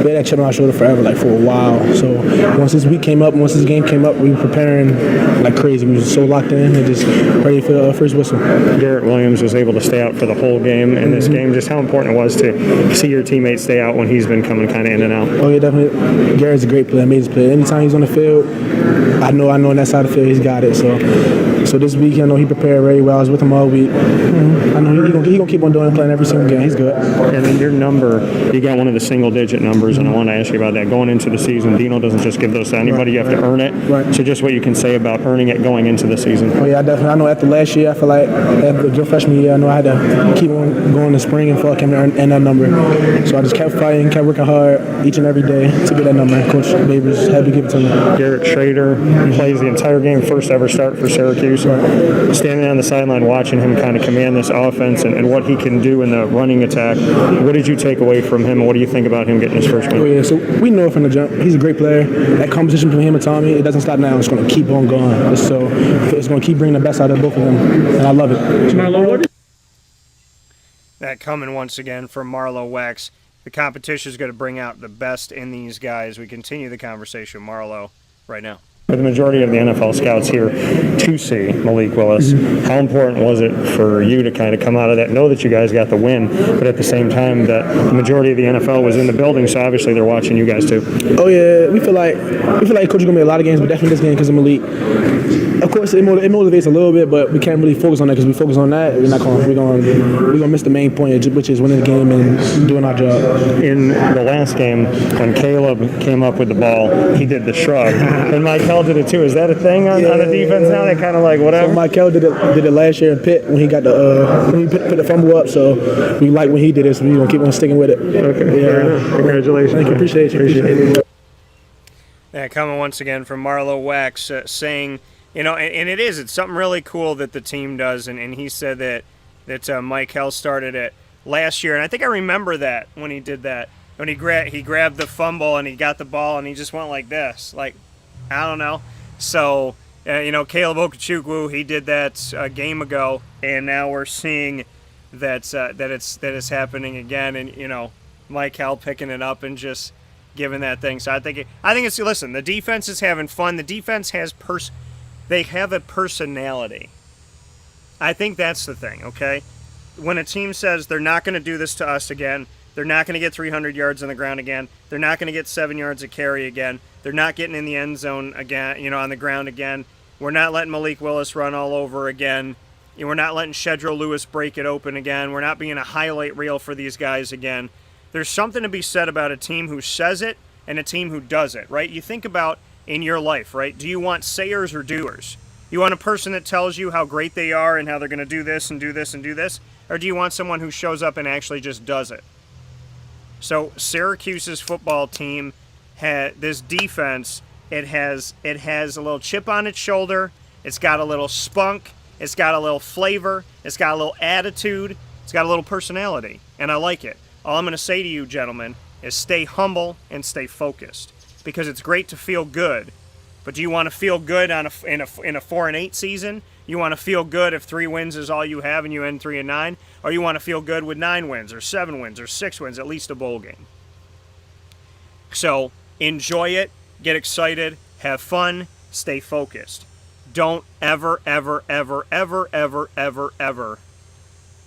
[SPEAKER 7] we had that chip on our shoulder forever, like for a while. So, once this week came up, once this game came up, we were preparing like crazy. We were so locked in and just ready for the first whistle.
[SPEAKER 4] Garrett Williams was able to stay out for the whole game in this game. Just how important it was to see your teammates stay out when he's been coming kind of in and out.
[SPEAKER 7] Oh, yeah, definitely. Garrett's a great player, amazing player. Anytime he's on the field, I know on that side of the field he's got it. So this week, I know he prepared very well. I was with him all week. I know he's gonna keep on doing it, playing every single game. He's good.
[SPEAKER 4] And then your number, you got one of the single-digit numbers, and I want to ask you about that. Going into the season, Dino doesn't just give those to anybody. You have to earn it.
[SPEAKER 7] Right.
[SPEAKER 4] So just what you can say about earning it going into the season.
[SPEAKER 7] Oh, yeah, definitely. I know after last year, I feel like after the freshman year, I know I had to keep on going in the spring and fall, and earn that number. So I just kept fighting, kept working hard each and every day to get that number. Coach Baby was happy to give it to me.
[SPEAKER 4] Garrett Shrader plays the entire game, first ever start for Syracuse. Standing on the sideline watching him kind of command this offense and what he can do in the running attack, what did you take away from him, and what do you think about him getting his first win?
[SPEAKER 7] Oh, yeah, so we know from the jump, he's a great player. That competition between him and Tommy, it doesn't stop now. It's going to keep on going. So it's going to keep bringing the best out of both of them, and I love it.
[SPEAKER 1] That coming once again from Marlowe Wax. The competition is going to bring out the best in these guys. We continue the conversation with Marlowe right now.
[SPEAKER 4] For the majority of the NFL scouts here to see Malik Willis, how important was it for you to kind of come out of that, know that you guys got the win, but at the same time that the majority of the NFL was in the building, so obviously they're watching you guys too?
[SPEAKER 7] Oh, yeah, we feel like Coach is going to be a lot of games, but definitely this game because of Malik. Of course, it motivates a little bit, but we can't really focus on that because we focus on that, we're gonna miss the main point, which is winning the game and doing our job.
[SPEAKER 4] In the last game, when Caleb came up with the ball, he did the shrug, and Mikel did it too. Is that a thing on the defense now? They kind of like whatever.
[SPEAKER 7] So Mikel did it last year in Pitt when he got when he put the fumble up. So we like when he did it, so we're gonna keep on sticking with it.
[SPEAKER 4] Okay. Yeah. Congratulations.
[SPEAKER 7] Thank you. Appreciate you.
[SPEAKER 1] Yeah, coming once again from Marlowe Wax, saying, and it's something really cool that the team does, and he said that Mikel started it last year, and I think I remember that when he did that, when he grabbed the fumble and he got the ball and he just went like this, like, I don't know. So, Caleb Okechukwu, he did that a game ago, and now we're seeing that it's happening again, and Mikel picking it up and just giving that thing. So I think it's listen. The defense is having fun. The defense has they have a personality. I think that's the thing. Okay, when a team says they're not going to do this to us again, they're not going to get 300 yards on the ground again, they're not going to get 7 yards of carry again, they're not getting in the end zone again, on the ground again. We're not letting Malik Willis run all over again. We're not letting Shedro Lewis break it open again. We're not being a highlight reel for these guys again. There's something to be said about a team who says it and a team who does it, right? You think about in your life, right? Do you want sayers or doers? You want a person that tells you how great they are and how they're going to do this and do this and do this? Or do you want someone who shows up and actually just does it? So Syracuse's football team this defense It has a little chip on its shoulder. It's got a little spunk. It's got a little flavor. It's got a little attitude. It's got a little personality, and I like it. All I'm going to say to you, gentlemen, is stay humble and stay focused, because it's great to feel good. But do you want to feel good in a 4-8 season? You want to feel good if 3 wins is all you have and you end 3-9, or you want to feel good with 9 wins or 7 wins or 6 wins, at least a bowl game. So enjoy it, get excited, have fun, stay focused. Don't ever, ever, ever, ever, ever, ever, ever,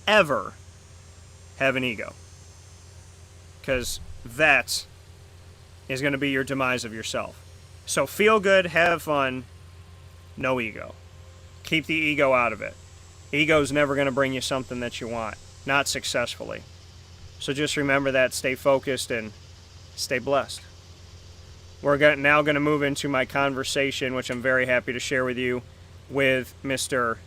[SPEAKER 1] ever have an ego, because that is going to be your demise of yourself. So feel good, have fun, no ego. Keep the ego out of it. Ego's never going to bring you something that you want, not successfully. So just remember that, stay focused, and stay blessed. We're now going to move into my conversation, which I'm very happy to share with you, with Mr.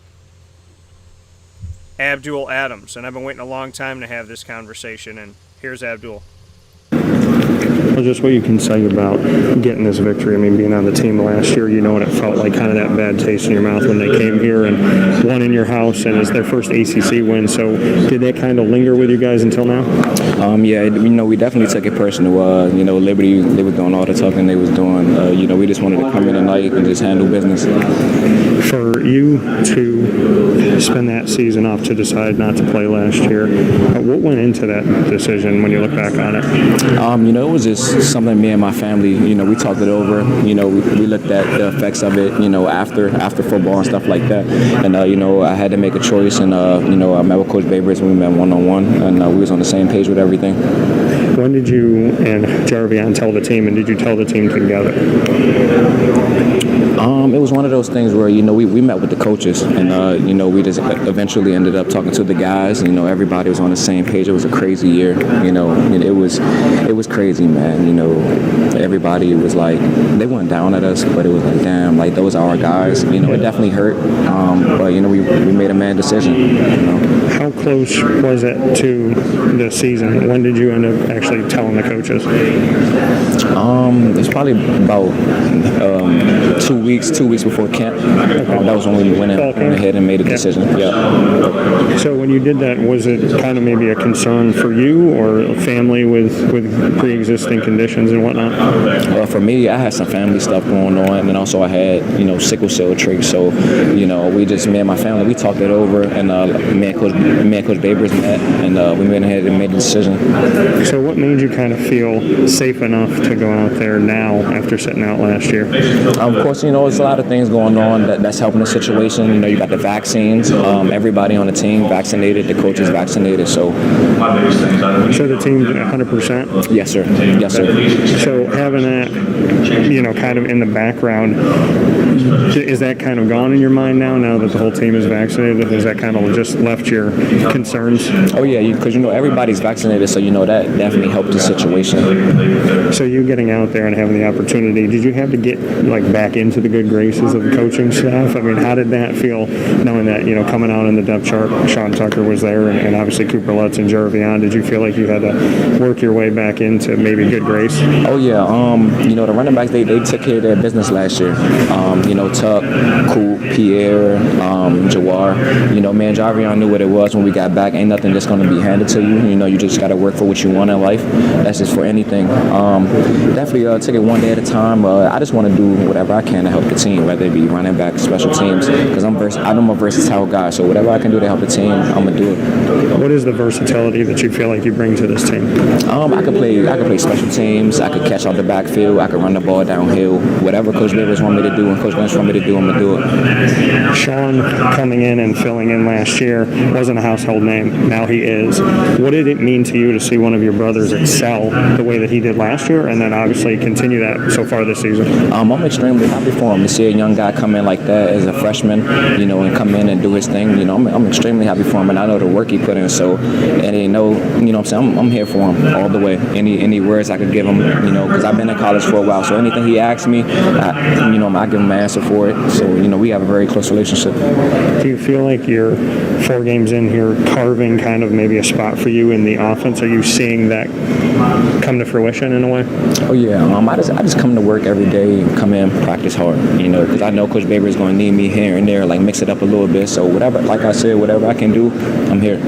[SPEAKER 1] Abdul Adams. And I've been waiting a long time to have this conversation, and here's Abdul.
[SPEAKER 4] Well, just what you can say about getting this victory. I mean, being on the team last year, you know what it felt like, kind of that bad taste in your mouth when they came here and won in your house, and it's their first ACC win. So did that kind of linger with you guys until now?
[SPEAKER 14] Yeah, we definitely took it personal. Liberty, they were doing all the talking they was doing. We just wanted to come in tonight and just handle business.
[SPEAKER 4] For you to spend that season off to decide not to play last year, what went into that decision when you look back on it?
[SPEAKER 14] It was just something me and my family, we talked it over. We looked at the effects of it, after football and stuff like that. And, I had to make a choice, and, I met with Coach Babers when we met one-on-one, and we was on the same page with everything.
[SPEAKER 4] When did you and Jared tell the team, and did you tell the team together?
[SPEAKER 14] It was one of those things where, we met with the coaches, and, we just eventually ended up talking to the guys. Everybody was on the same page. It was a crazy year. It was crazy, man. Everybody was like, they went down at us, but it was like, damn, like those are our guys. It definitely hurt, but we made a mad decision.
[SPEAKER 4] How close was it to the season? When did you end up actually telling the coaches?
[SPEAKER 14] It's probably about 2 weeks before camp. That was when we went ahead and made a decision. Yeah.
[SPEAKER 4] So when you did that, was it kind of maybe a concern for you or family with pre-existing conditions and whatnot?
[SPEAKER 14] Well, for me, I had some family stuff going on, and also I had, sickle cell trait. So, me and my family, we talked it over, and me and Coach Babers met, and we went ahead and made the decision.
[SPEAKER 4] So what made you kind of feel safe enough to go out there now after sitting out last year?
[SPEAKER 14] Of course, there's a lot of things going on that's helping the situation. You got the vaccines. Everybody on the team vaccinated. The coaches vaccinated. So
[SPEAKER 4] the team's 100%?
[SPEAKER 14] Yes, sir. Yes, sir.
[SPEAKER 4] So having that, kind of in the background, is that kind of gone in your mind now that the whole team is vaccinated? Has that kind of just left your concerns?
[SPEAKER 14] Oh, yeah, because, everybody's vaccinated, so, that definitely helped the situation.
[SPEAKER 4] So you getting out there and having the opportunity, did you have to get, back into the good graces of the coaching staff? I mean, how did that feel, knowing that, coming out in the depth chart, Sean Tucker was there, and obviously Cooper Lutz and Jared Corcoran, did you feel like you had to work your way back into maybe good grace?
[SPEAKER 14] Oh, yeah. The running backs, they took care of their business last year. Tuck, Coop, Pierre, Jawar. Man, Javion knew what it was when we got back. Ain't nothing that's going to be handed to you. You just got to work for what you want in life. That's just for anything. Definitely take it one day at a time. I just want to do whatever I can to help the team, whether it be running back, special teams, because I'm a versatile guy. So whatever I can do to help the team, I'm going to do it.
[SPEAKER 4] What is the versatility that you feel like you bring to this team?
[SPEAKER 14] I could play special teams. I could catch off the backfield. I could run the ball downhill. Whatever Coach Rivers want me to do and Coach Lynch want me to do, I'm going to do it.
[SPEAKER 4] Sean coming in and filling in last year wasn't a household name. Now he is. What did it mean to you to see one of your brothers excel the way that he did last year, and then obviously continue that so far this season?
[SPEAKER 14] I'm extremely happy for him to see a young guy come in like that as a freshman, and come in and do his thing. I'm extremely happy for him, and I know the work he put in. So, and I'm here for him all the way. Any words I could give him, because I've been in college for a while. So anything he asks me, I give him an answer for it. So, we have a very close relationship.
[SPEAKER 4] Do you feel like you're 4 games in here carving kind of maybe a spot for you in the offense? Are you seeing that come to fruition in a way?
[SPEAKER 14] Oh yeah, I just come to work every day, come in, practice hard, because I know Coach Baber is going to need me here and there, like mix it up a little bit. So whatever, like I said, whatever I can do, I'm here.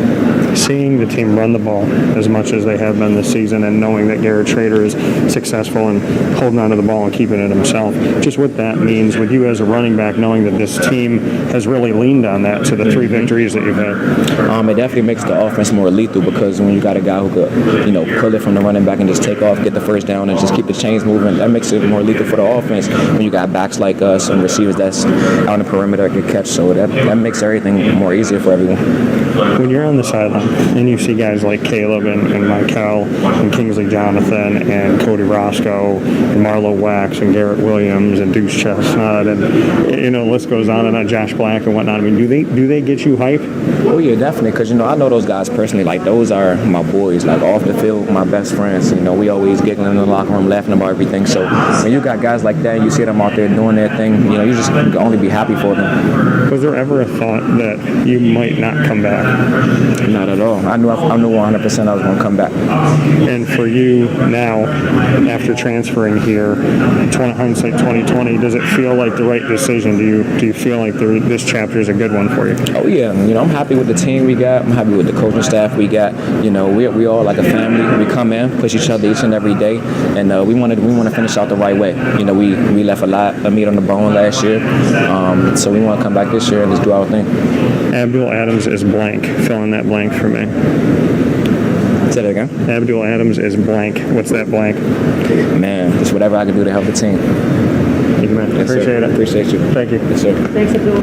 [SPEAKER 4] Seeing the team run the ball as much as they have been this season and knowing that Garrett Shrader is successful in holding onto the ball and keeping it himself, just what that means with you as a running back, knowing that this team has really leaned on that to the 3 victories that you've had.
[SPEAKER 14] It definitely makes the offense more lethal because when you got a guy who could, pull it from the running back and just take off, get the first down, and just keep the chains moving, that makes it more lethal for the offense. When you got backs like us and receivers that's out on the perimeter that can catch, so that makes everything more easier for everyone.
[SPEAKER 4] When you're on the sideline and you see guys like Caleb and Mikel and Kingsley Jonathan and Cody Roscoe and Marlowe Wax and Garrett Williams and Deuce Chestnut and the list goes on and on, Josh Black and whatnot. I mean, do they get you hype?
[SPEAKER 14] Oh yeah, definitely, because I know those guys personally. Like, those are my boys. Like, off the field, my best friends. We always giggling in the locker room, laughing about everything. So when you got guys like that, and you see them out there doing their thing, you just can only be happy for them.
[SPEAKER 4] Was there ever a thought that you might not come back?
[SPEAKER 14] Not at all. I knew 100% I was going to come back.
[SPEAKER 4] And for you now, after transferring here, hindsight 2020, does it feel like the right decision? Do you feel like this chapter is a good one for you?
[SPEAKER 14] Oh yeah, I'm happy with the team we got. I'm happy with the coaching staff we got. We all like a family. We come in, push each other each and every day, and we want to finish out the right way. We left a lot of meat on the bone last year, so we want to come back this year and just do our thing.
[SPEAKER 4] Abdul Adams is blank. Fill in that blank for me.
[SPEAKER 14] Say that again.
[SPEAKER 4] Abdul Adams is blank. What's that blank?
[SPEAKER 14] Man, just whatever I can do to help the team.
[SPEAKER 4] Thank you, man.
[SPEAKER 14] Yes,
[SPEAKER 4] Appreciate it.
[SPEAKER 14] Appreciate you.
[SPEAKER 4] Thank you.
[SPEAKER 14] Yes, sir.
[SPEAKER 12] Thanks, Abdul.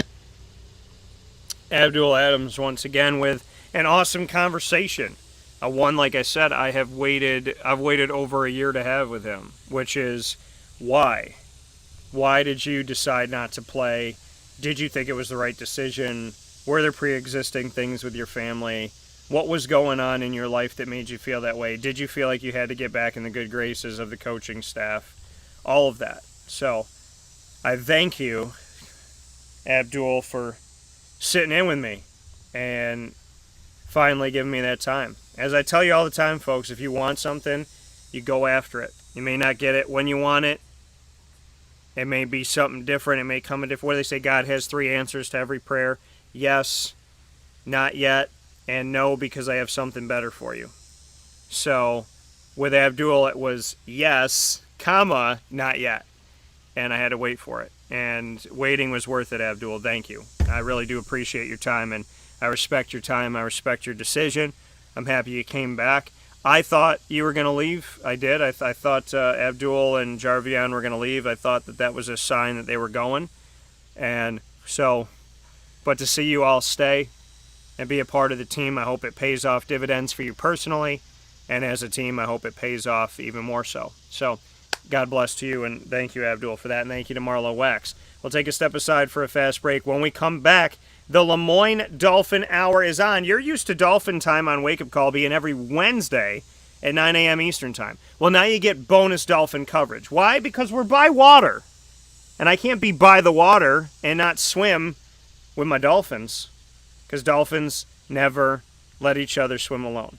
[SPEAKER 1] Abdul Adams once again with an awesome conversation. One, like I said, I've waited over a year to have with him, which is why? Why did you decide not to play? Did you think it was the right decision? Were there pre-existing things with your family? What was going on in your life that made you feel that way? Did you feel like you had to get back in the good graces of the coaching staff? All of that. So I thank you, Abdul, for sitting in with me and finally giving me that time. As I tell you all the time, folks, if you want something, you go after it. You may not get it when you want it. It may be something different. It may come a different. What do they say? God has 3 answers to every prayer. Yes, not yet, and no, because I have something better for you. So with Abdul, it was yes, comma, not yet. And I had to wait for it. And waiting was worth it, Abdul. Thank you. I really do appreciate your time, and I respect your time. I respect your decision. I'm happy you came back. I thought you were going to leave. I did. I thought Abdul and Jarvion were going to leave. I thought that was a sign that they were going. And so, but to see you all stay and be a part of the team, I hope it pays off dividends for you personally. And as a team, I hope it pays off even more so. So, God bless to you, and thank you, Abdul, for that, and thank you to Marlowe Wax. We'll take a step aside for a fast break. When we come back, the LeMoyne Dolphin Hour is on. You're used to Dolphin Time on Wake Up Call being every Wednesday at 9 a.m. Eastern Time. Well, now you get bonus Dolphin coverage. Why? Because we're by water, and I can't be by the water and not swim with my Dolphins, because Dolphins never let each other swim alone.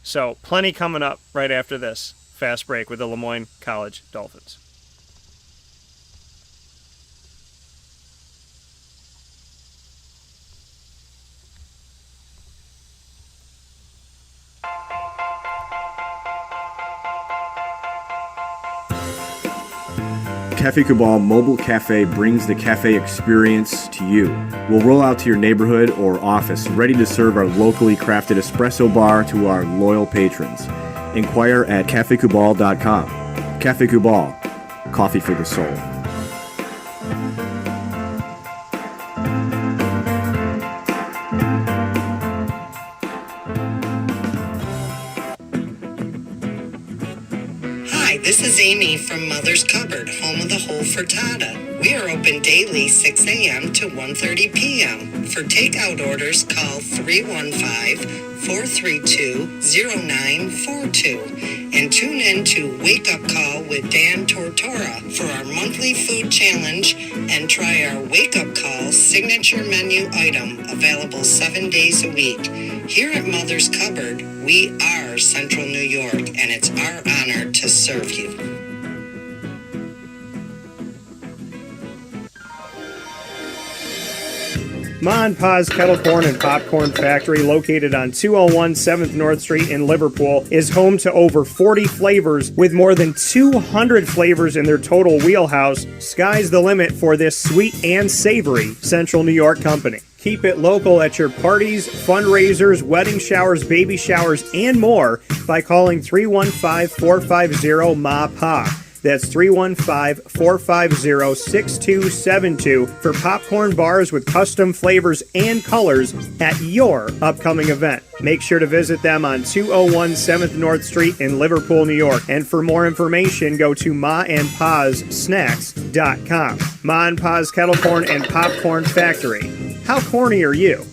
[SPEAKER 1] So, plenty coming up right after this fast break with the LeMoyne College Dolphins.
[SPEAKER 3] Cafe Cabal Mobile Cafe brings the cafe experience to you. We'll roll out to your neighborhood or office, ready to serve our locally crafted espresso bar to our loyal patrons. Inquire at cafecabal.com. Cafe Cabal, coffee for the soul.
[SPEAKER 15] Hi, this is Amy from Mother's Cupboard, home of the whole frittata. We are open daily 6 a.m. to 1:30 p.m. For takeout orders, call 315-432-0942. And tune in to Wake Up Call with Dan Tortora for our monthly food challenge and try our Wake Up Call signature menu item available 7 days a week. Here at Mother's Cupboard, we are Central New York, and it's our honor to serve you.
[SPEAKER 1] Ma and Pa's Kettle Corn and Popcorn Factory, located on 201 7th North Street in Liverpool, is home to over 40 flavors with more than 200 flavors in their total wheelhouse. Sky's the limit for this sweet and savory Central New York company. Keep it local at your parties, fundraisers, wedding showers, baby showers, and more by calling 315-450-MA-PA. That's 315-450-6272 for popcorn bars with custom flavors and colors at your upcoming event. Make sure to visit them on 201 7th North Street in Liverpool, New York. And for more information, go to maandpassnacks.com. Ma and Pa's Kettle Corn and Popcorn Factory. How corny are you?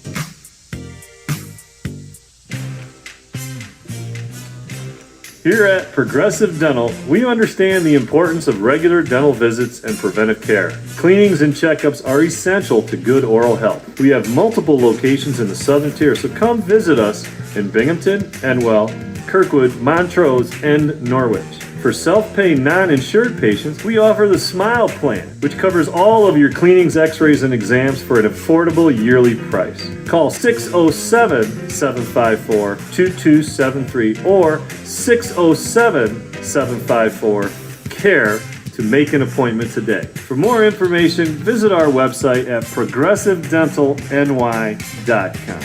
[SPEAKER 16] Here at Progressive Dental, we understand the importance of regular dental visits and preventive care. Cleanings and checkups are essential to good oral health. We have multiple locations in the Southern Tier, so come visit us in Binghamton, Enwell, Kirkwood, Montrose, and Norwich. For self-pay non-insured patients, we offer the Smile Plan, which covers all of your cleanings, x-rays, and exams for an affordable yearly price. Call 607-754-2273 or 607-754-CARE to make an appointment today. For more information, visit our website at progressivedentalny.com.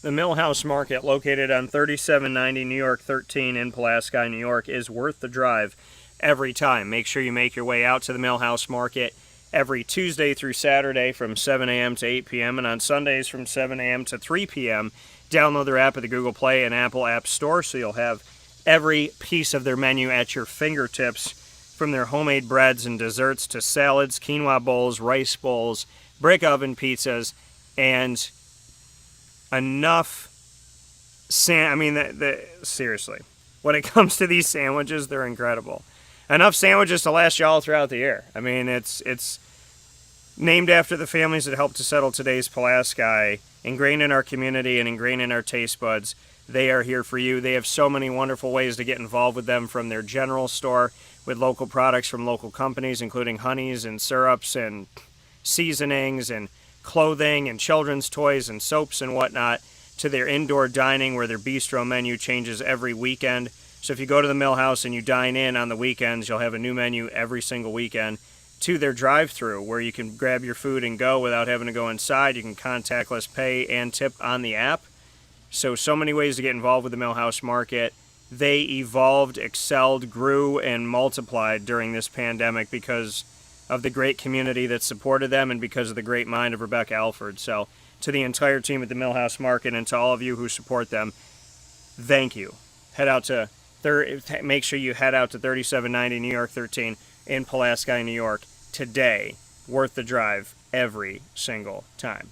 [SPEAKER 1] The Millhouse Market, located on 3790 New York 13 in Pulaski, New York, is worth the drive every time. Make sure you make your way out to the Millhouse Market every Tuesday through Saturday from 7 a.m. to 8 p.m. and on Sundays from 7 a.m. to 3 p.m. Download their app at the Google Play and Apple App Store so you'll have every piece of their menu at your fingertips, from their homemade breads and desserts to salads, quinoa bowls, rice bowls, brick oven pizzas, and enough seriously, when it comes to these sandwiches, they're incredible. Enough sandwiches to last you all throughout the year. I mean, it's named after the families that helped to settle today's Pulaski, ingrained in our community and ingrained in our taste buds. They are here for you. They have so many wonderful ways to get involved with them, from their general store with local products from local companies, including honeys and syrups and seasonings and clothing and children's toys and soaps and whatnot, to their indoor dining where their bistro menu changes every weekend. So if you go to the Millhouse and you dine in on the weekends, you'll have a new menu every single weekend, to their drive-thru where you can grab your food and go without having to go inside. You can contactless pay and tip on the app. So many ways to get involved with the Millhouse Market. They evolved, excelled, grew, and multiplied during this pandemic because of the great community that supported them and because of the great mind of Rebecca Alford. So to the entire team at the Millhouse Market and to all of you who support them, thank you. Make sure you head out to 3790 New York 13 in Pulaski, New York today. Worth the drive every single time.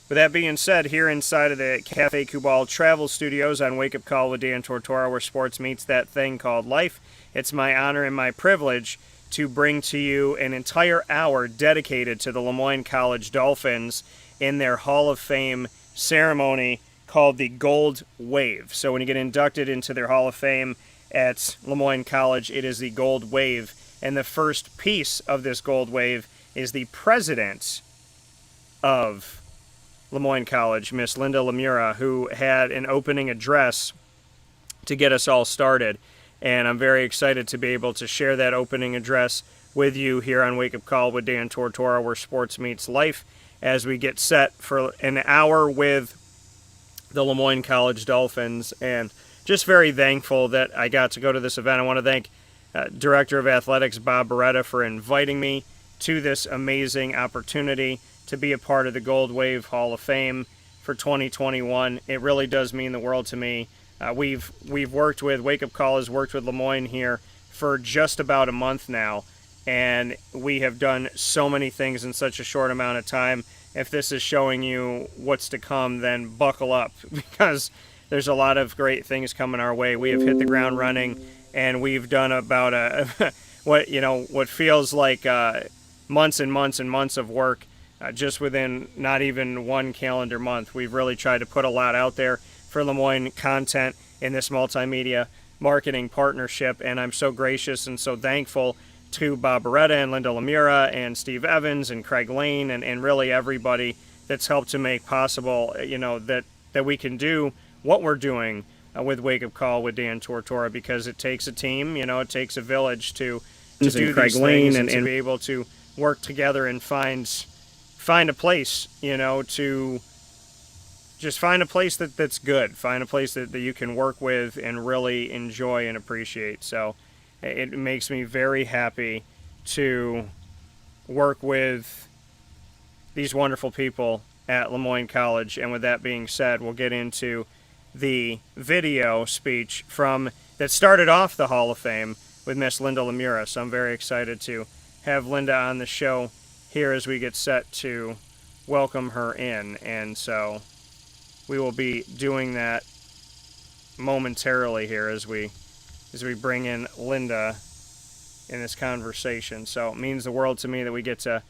[SPEAKER 1] With that being said, here inside of the Cafe Kubal Travel Studios on Wake Up Call with Dan Tortora, where sports meets that thing called life, it's my honor and my privilege to bring to you an entire hour dedicated to the LeMoyne College Dolphins in their Hall of Fame ceremony called the Gold Wave. So when you get inducted into their Hall of Fame at LeMoyne College, it is the Gold Wave. And the first piece of this Gold Wave is the president of LeMoyne College, Miss Linda LeMura, who had an opening address to get us all started. And I'm very excited to be able to share that opening address with you here on Wake Up Call with Dan Tortora, where sports meets life, as we get set for an hour with the LeMoyne College Dolphins. And just very thankful that I got to go to this event. I want to thank Director of Athletics Bob Beretta for inviting me to this amazing opportunity to be a part of the Gold Wave Hall of Fame for 2021. It really does mean the world to me. We've worked with, Wake Up Call has worked with LeMoyne here for just about a month now, and we have done so many things in such a short amount of time. if this is showing you what's to come, then buckle up because there's a lot of great things coming our way. We have hit the ground running, and we've done about what feels like months and months and months of work just within not even one calendar month. We've really tried to put a lot out there for LeMoyne content in this multimedia marketing partnership, and I'm so gracious and so thankful to Bob Beretta and Linda LeMura and Steve Evans and Craig Lane and really everybody that's helped to make possible, that we can do what we're doing with Wake Up Call with Dan Tortora, because it takes a team, it takes a village to do
[SPEAKER 17] Craig
[SPEAKER 1] these
[SPEAKER 17] Lane
[SPEAKER 1] things and to be able to work together and find a place, to just find a place that's good, find a place that you can work with and really enjoy and appreciate. So it makes me very happy to work with these wonderful people at LeMoyne College. And with that being said, we'll get into the video speech that started off the Hall of Fame with Miss Linda LeMura. So I'm very excited to have Linda on the show here as we get set to welcome her in. And so we will be doing that momentarily here as we bring in Linda in this conversation. So it means the world to me that we get to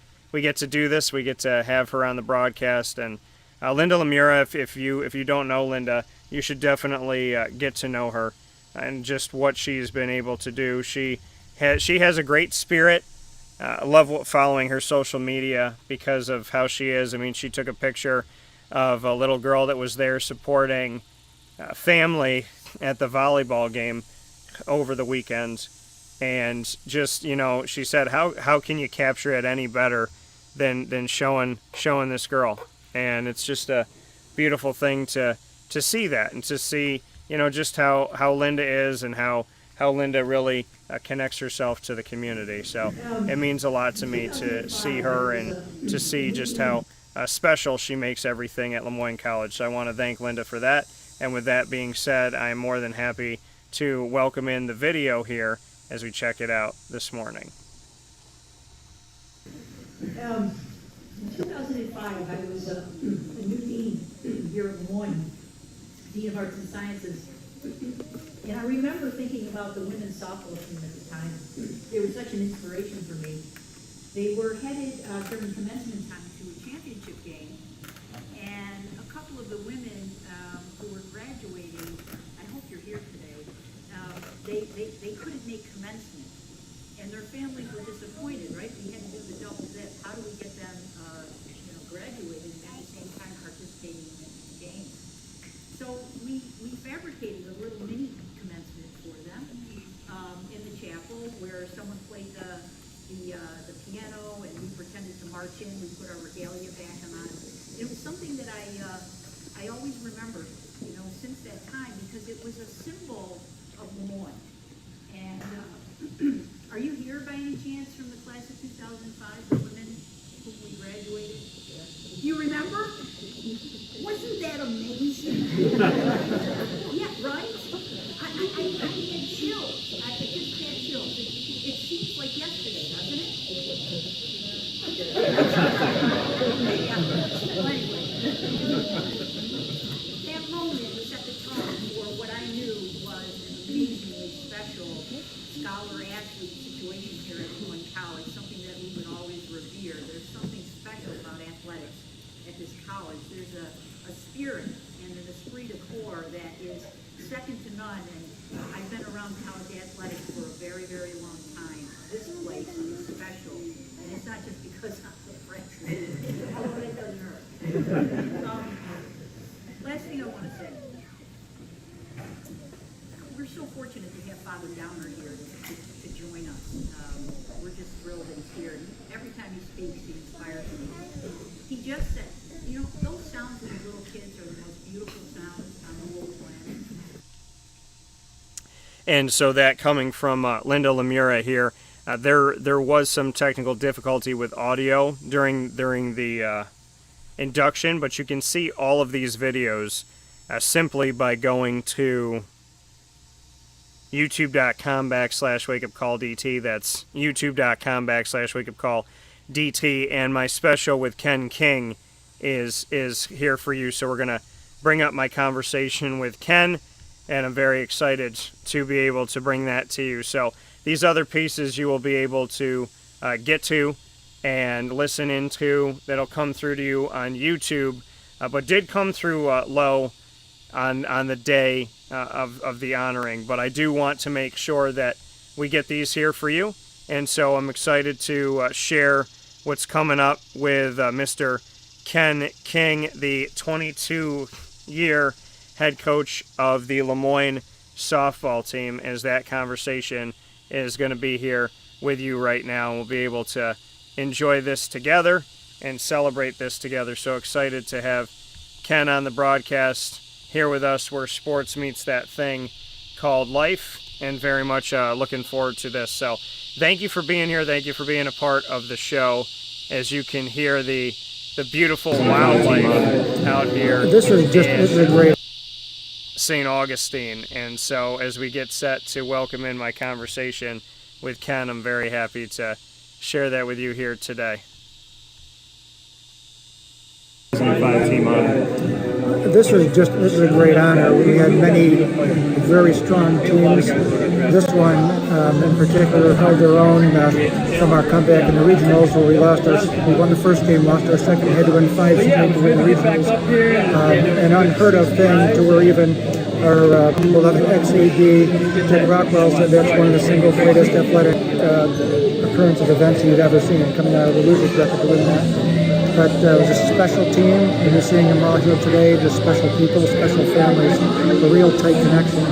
[SPEAKER 1] do this. We get to have her on the broadcast. And Linda LeMura, if you don't know Linda, you should definitely get to know her and just what she's been able to do. She has a great spirit. I love following her social media because of how she is. I mean, she took a picture of a little girl that was there supporting family at the volleyball game over the weekend, and just she said, how can you capture it any better than showing this girl? And it's just a beautiful thing to see that, and to see just how Linda is and how Linda really connects herself to the community. So it means a lot to me to see her and to see just how special she makes everything at LeMoyne College. So I want to thank Linda for that. And with that being said, I am more than happy to welcome in the video here as we check it out this morning.
[SPEAKER 18] In 2005, I was a new dean here at LeMoyne, Dean of Arts and Sciences. And I remember thinking about the women's softball team at the time. They were such an inspiration for me. They were headed during commencement time to a championship game, and a couple of the women who were graduating, I hope you're here today, they couldn't make commencement, and their families were disappointed, right? We had to do the double dip. How do we get them, graduated and at the same time participating in the games? So we fabricated a little mini commencement for them in the chapel, where someone played the piano and we pretended to march in. We put our regalia back on. It was something that I always remember, since that time, because it was a symbol of LeMoyne. And are you here by any chance from the class of 2005, the women whom we graduated? Do you remember? Wasn't that amazing? Yeah, right? I had chills. I just had chills. It seems like yesterday, doesn't it? Well, anyway, that moment set the tone for what I knew was an amazingly special scholar-athlete situation here at LeMoyne College, something that we would always revere. There's something special about athletics at this college. There's a spirit and an esprit de corps that is second to none, and I've been around college athletics for a very, very long time. This place is special, and it's not just because I'm a freshman, although that doesn't hurt. Last thing I want to say, we're so fortunate to have Father Downer here to join us. We're just thrilled that he's here. Every time he speaks, he inspires me. He just said, those sounds of the little kids are the most beautiful sounds on the whole planet.
[SPEAKER 1] And so that coming from Linda LeMura here, there was some technical difficulty with audio during the induction, but you can see all of these videos simply by going to youtube.com/wakeupcalldt. That's youtube.com/wakeupcalldt. And my special with Ken King is here for you. So we're going to bring up my conversation with Ken, and I'm very excited to be able to bring that to you. So these other pieces you will be able to get to and listen into. That'll come through to you on YouTube, but did come through low on the day of the honoring. But I do want to make sure that we get these here for you, and so I'm excited to share what's coming up with Mr. Ken King, the 22-year head coach of the LeMoyne softball team, as that conversation is going to be here with you right now. We'll be able to enjoy this together and celebrate this together. So excited to have Ken on the broadcast here with us, where sports meets that thing called life, and very much looking forward to this. So thank you for being here. Thank you for being a part of the show. As you can hear the beautiful wildlife out here.
[SPEAKER 17] This is a great
[SPEAKER 1] St. Augustine. And so as we get set to welcome in my conversation with Ken, I'm very happy to share that with you here today.
[SPEAKER 17] 2005 team honor. This is a great honor. We had many very strong teams. This one, in particular, held their own from our comeback in the regionals, where we won the first game, lost our second, had to win 5 straight to win the regionals. An unheard of thing, to where even our beloved ex-AD, Ted Rockwell, said that's one of the single greatest athletic occurrences, events he'd ever seen, coming out of the losers record to win that. But it was a special team, and you're seeing them all here today, just special people, special families, a real tight connection.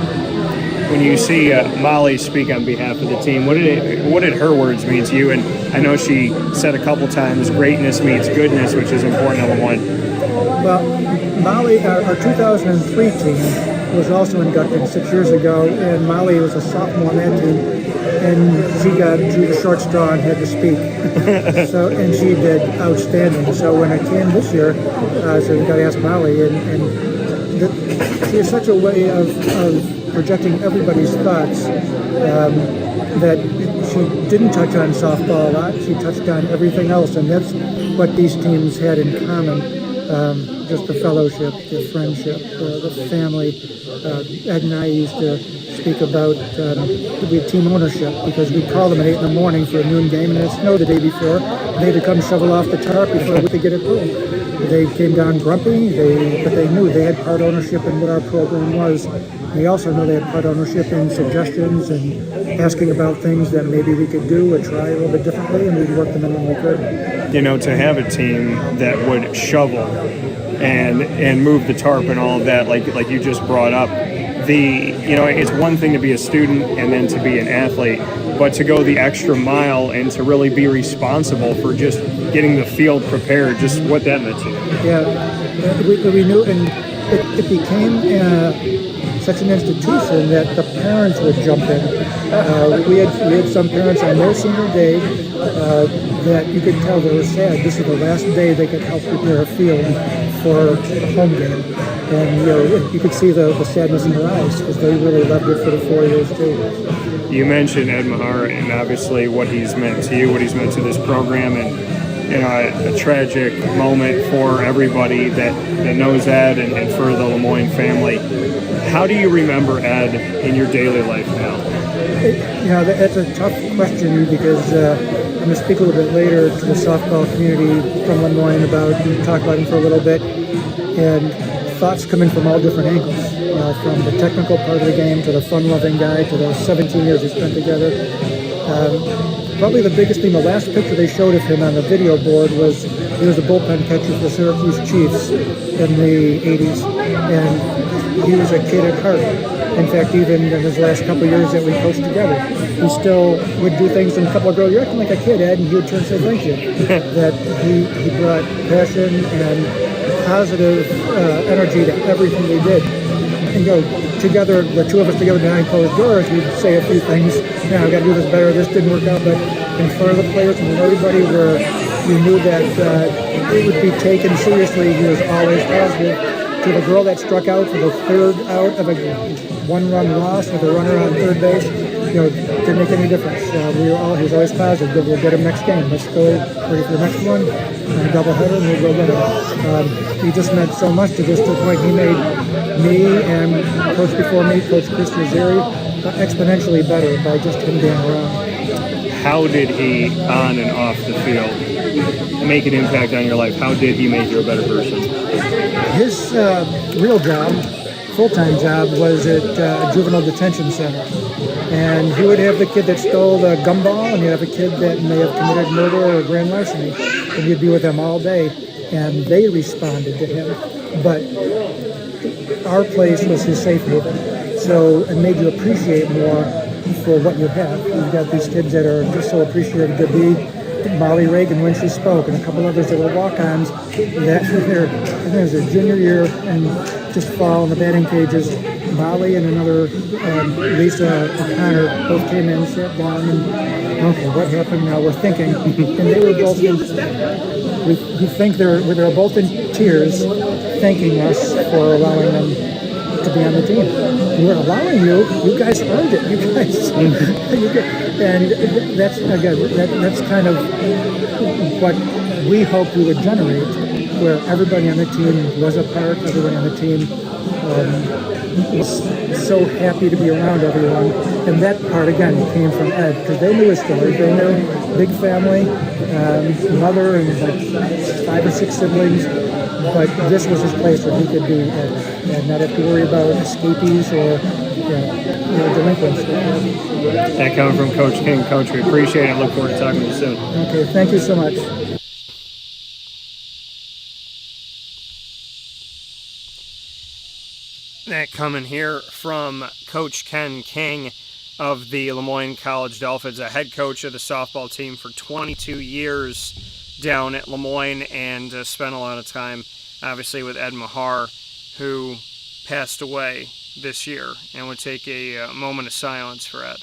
[SPEAKER 1] When you see Molly speak on behalf of the team, what did her words mean to you? And I know she said a couple times, greatness meets goodness, which is important at LeMoyne.
[SPEAKER 17] Well, Molly, our 2003 team was also inducted 6 years ago, and Molly was a sophomore on that team, and she drew the short straw and had to speak. And she did outstanding. So when I came this year, I said, "Got to ask Molly," and she has such a way of projecting everybody's thoughts that she didn't touch on softball a lot. She touched on everything else, and that's what these teams had in common. Just the fellowship, the friendship, the family. Ed and I used to speak about team ownership, because we'd call them at 8 in the morning for a noon game, and it snowed the day before, and they had to come shovel off the tarp before we could get it through. They came down grumpy, but they knew they had part ownership in what our program was. They also knew they had part ownership in suggestions and asking about things that maybe we could do or try a little bit differently, and we'd work them in when we could.
[SPEAKER 1] You know, to have a team that would shovel and move the tarp and all of that, like you just brought up, it's one thing to be a student and then to be an athlete, but to go the extra mile and to really be responsible for just getting the field prepared, just what that meant to you.
[SPEAKER 17] Yeah, we knew, and it became such an institution that the parents would jump in. We had some parents on their senior day that you could tell they were sad. This is the last day they could help prepare a field for a home game. And you could see the sadness in their eyes, because they really loved it for the 4 years too.
[SPEAKER 1] You mentioned Ed Mahar, and obviously what he's meant to you, what he's meant to this program, and a tragic moment for everybody that knows Ed and for the LeMoyne family. How do you remember Ed in your daily life now?
[SPEAKER 17] That's a tough question, because I'm going to speak a little bit later to the softball community from LeMoyne and talk about him for a little bit. And thoughts come in from all different angles, from the technical part of the game to the fun-loving guy to the 17 years we spent together. Probably the biggest thing, the last picture they showed of him on the video board was he was a bullpen catcher for the Syracuse Chiefs in the 80s, and he was a kid at heart. In fact, even in his last couple of years that we coached together, he still would do things, and a couple of girls, "You're acting like a kid, Ed," and he would turn and say, "Thank you." That he brought passion and positive energy to everything we did. And together, the two of us together behind closed doors, we'd say a few things. I've got to do this better. This didn't work out. But in front of the players and everybody, where we knew that it would be taken seriously, he was always positive. To the girl that struck out for the third out of a one-run loss with a runner on third base, didn't make any difference. He was always positive. We'll get him next game. Let's go ready for the next one, and a doubleheader, and we'll go get him. He just meant so much to this, to the point he made me and coach before me, Coach Chris Roseri, exponentially better by just him being around.
[SPEAKER 1] How did he, on and off the field, make an impact on your life? How did he make you a better person?
[SPEAKER 17] His real job, full-time job, was at a juvenile detention center. And he would have the kid that stole the gumball, and he'd have a kid that may have committed murder or grand larceny, and he'd be with them all day. And they responded to him. But our place was his safe haven. So it made you appreciate more for what you have. You've got these kids that are just so appreciative to be. Molly Reagan, when she spoke, and a couple others that were walk-ons, that was their junior year, and just fall in the batting cages. Molly and another Lisa O'Connor both came in, sat down, and okay, what happened now? We're thinking, and they were both. We think they were both in tears, thanking us for allowing them to be on the team. We're allowing you. You guys earned it. You guys, and that's kind of what we hoped we would generate, where everybody on the team was a part. Everybody on the team was so happy to be around everyone, and that part again came from Ed, because they knew his story. They knew big family, mother, and like 5 or 6 siblings. But this was his place where he could be and not have to worry about escapees or delinquents.
[SPEAKER 1] That coming from Coach King. Coach, we appreciate it. Look forward to talking to you soon.
[SPEAKER 17] Okay, thank you so much.
[SPEAKER 1] That coming here from Coach Ken King of the LeMoyne College Dolphins, a head coach of the softball team for 22 years down at LeMoyne, and spent a lot of time, obviously, with Ed Mahar, who passed away this year, and would take a moment of silence for Ed.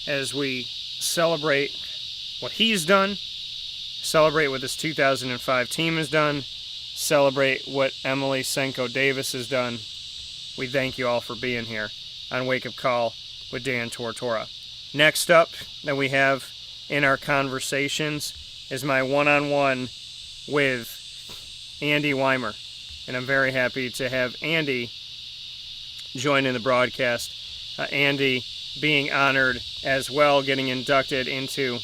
[SPEAKER 1] As we celebrate what he's done, celebrate what this 2005 team has done, celebrate what Emily Senko Davis has done, we thank you all for being here on Wake Up Call with Dan Tortora. Next up that we have in our conversations is my one-on-one with Andy Weimer. And I'm very happy to have Andy join in the broadcast. Andy being honored as well, getting inducted into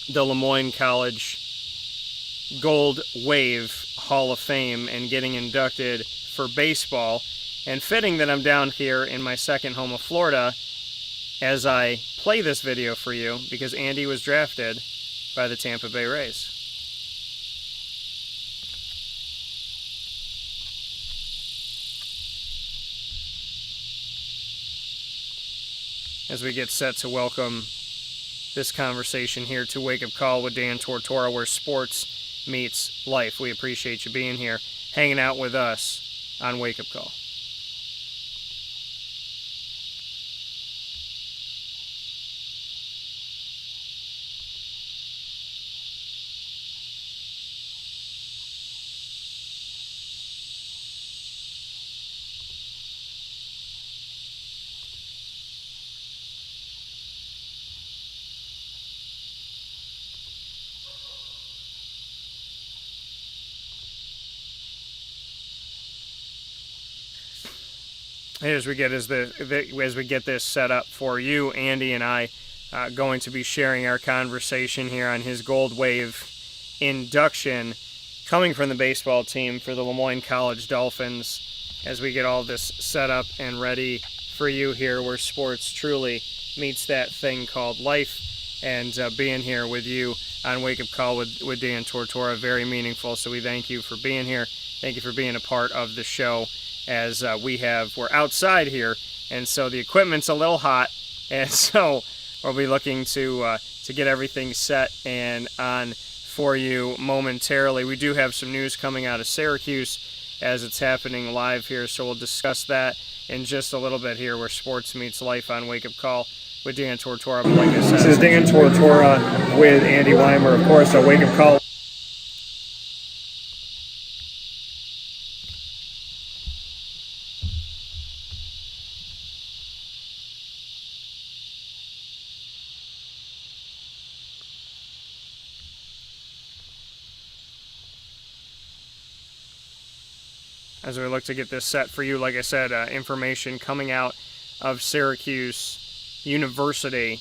[SPEAKER 1] the LeMoyne College Gold Wave Hall of Fame and getting inducted for baseball. And fitting that I'm down here in my second home of Florida as I play this video for you, because Andy was drafted by the Tampa Bay Rays. As we get set to welcome this conversation here to Wake Up Call with Dan Tortora, where sports meets life. We appreciate you being here, hanging out with us on Wake Up Call. As we get this set up for you, Andy and I going to be sharing our conversation here on his Gold Wave induction, coming from the baseball team for the LeMoyne College Dolphins. As we get all this set up and ready for you here, where sports truly meets that thing called life, and being here with you on Wake Up Call with Dan Tortora, very meaningful. So we thank you for being here. Thank you for being a part of the show. As we're outside here, and so the equipment's a little hot, and so we'll be looking to get everything set and on for you momentarily. We do have some news coming out of Syracuse as it's happening live here, so we'll discuss that in just a little bit here, where sports meets life on Wake Up Call with Dan Tortora. But like I said, this is Dan Tortora with Andy Weimer, of course, on Wake Up Call. as we look to get this set for you. Like I said, information coming out of Syracuse University.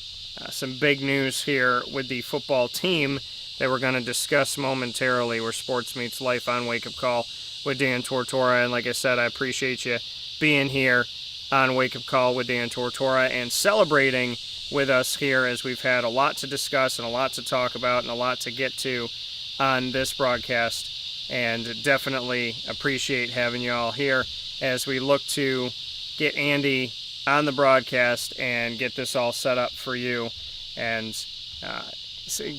[SPEAKER 1] Some big news here with the football team that we're going to discuss momentarily, where sports meets life on Wake Up Call with Dan Tortora. And like I said, I appreciate you being here on Wake Up Call with Dan Tortora and celebrating with us here, as we've had a lot to discuss and a lot to talk about and a lot to get to on this broadcast. And definitely appreciate having you all here as we look to get Andy on the broadcast and get this all set up for you, and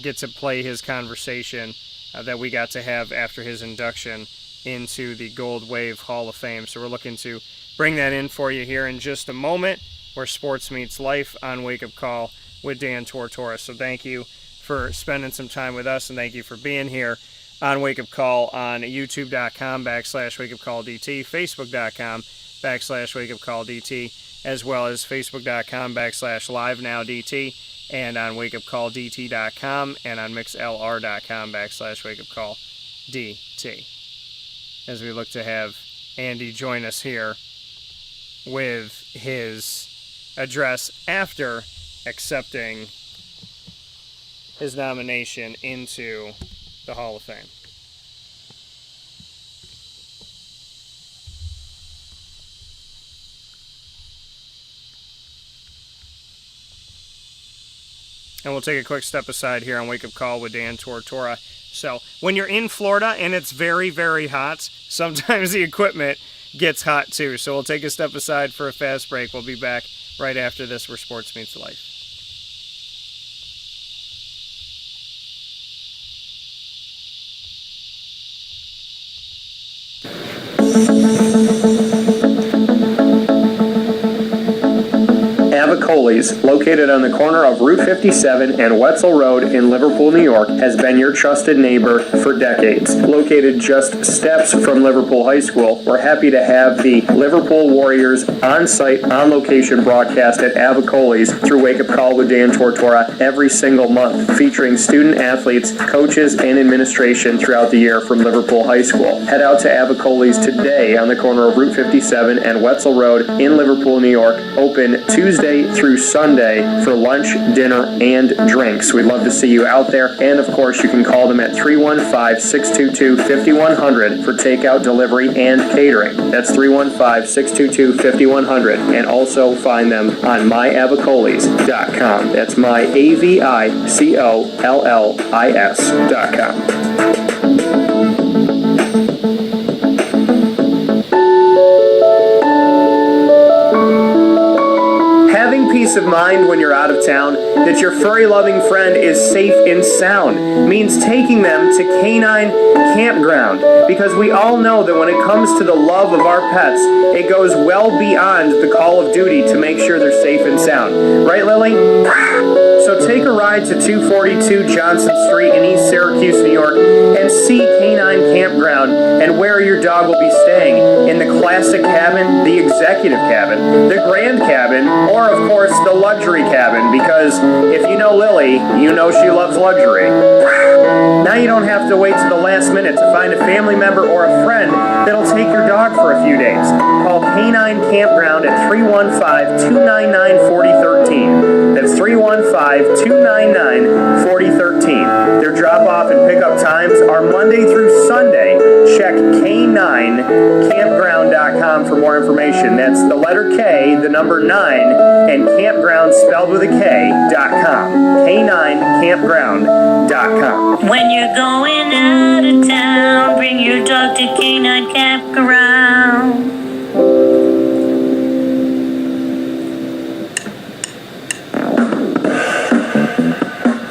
[SPEAKER 1] get to play his conversation that we got to have after his induction into the Gold Wave Hall of Fame. So we're looking to bring that in for you here in just a moment, where sports meets life on Wake Up Call with Dan Tortora. So thank you for spending some time with us, and thank you for being here on Wake Up Call on youtube.com/WakeUpCallDT, Facebook.com/WakeUpCallDT, as well as Facebook.com/LiveNowDT, and on WakeUpCallDT.com, and on MixLR.com/WakeUpCallDT. As we look to have Andy join us here with his address after accepting his nomination into the Hall of Fame. And we'll take a quick step aside here on Wake Up Call with Dan Tortora. So when you're in Florida and it's very, very hot, sometimes the equipment gets hot too. So we'll take a step aside for a fast break. We'll be back right after this, where sports meets life. Avicoli's, located on the corner of Route 57 and Wetzel Road in Liverpool, New York, has been your trusted neighbor for decades. Located just steps from Liverpool High School, we're happy to have the Liverpool Warriors on-site, on-location broadcast at Avicoli's through Wake Up Call with Dan Tortora every single month, featuring student athletes, coaches, and administration throughout the year from Liverpool High School. Head out to Avicoli's today on the corner of Route 57 and Wetzel Road in Liverpool, New York, open Tuesday through Sunday for lunch, dinner, and drinks. We'd love to see you out there, and of course you can call them at 315-622-5100 for takeout, delivery, and catering. That's 315-622-5100, and also find them on myavicolis.com. That's myavicollis.com. Peace of mind when you're out of town that your furry-loving friend is safe and sound means taking them to Canine Campground, because we all know that when it comes to the love of our pets, it goes well beyond the call of duty to make sure they're safe and sound. Right, Lily? So take a ride to 242 Johnson Street in East Syracuse, New York, and see Canine Campground and where your dog will be staying, in the classic cabin, the executive cabin, the grand cabin, or of course the luxury cabin, because if you know Lily, you know she loves luxury. Now you don't have to wait to the last minute to find a family member or a friend that'll take your dog for a few days. Call Canine Campground at 315-299-4013. That's 315-299-4013. Their drop-off and pickup times are Monday through Sunday. Check K9campground.com for more information. That's the letter K, the number 9, and campground spelled with a K.com. K9campground.com.
[SPEAKER 19] When you're going out of town, bring your dog to Canine Campground.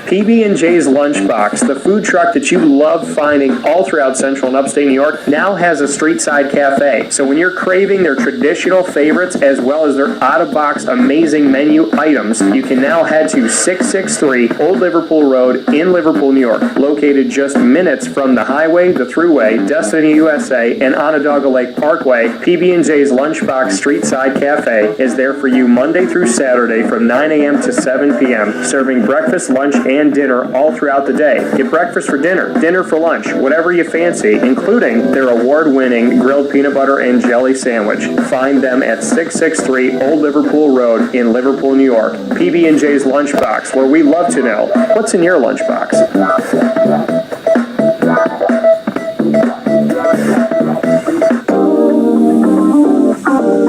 [SPEAKER 1] PB&J's Lunchbox, the food truck that you love finding all throughout central and upstate New York, now has a street-side cafe. So when you're craving their traditional favorites as well as their out-of-box amazing menu items, you can now head to 663 Old Liverpool Road in Liverpool, New York. Located just minutes from the highway, the thruway, Destiny USA, and Onondaga Lake Parkway, PB&J's Lunchbox Street-Side Cafe is there for you Monday through Saturday from 9 a.m. to 7 p.m., serving breakfast, lunch, and dinner all throughout the day. Get breakfast for dinner, dinner for lunch, whatever you fancy, including their award-winning grilled peanut butter and jelly sandwich. Find them at 663 Old Liverpool Road in Liverpool, New York. PB&J's Lunchbox, where we love to know what's in your lunchbox.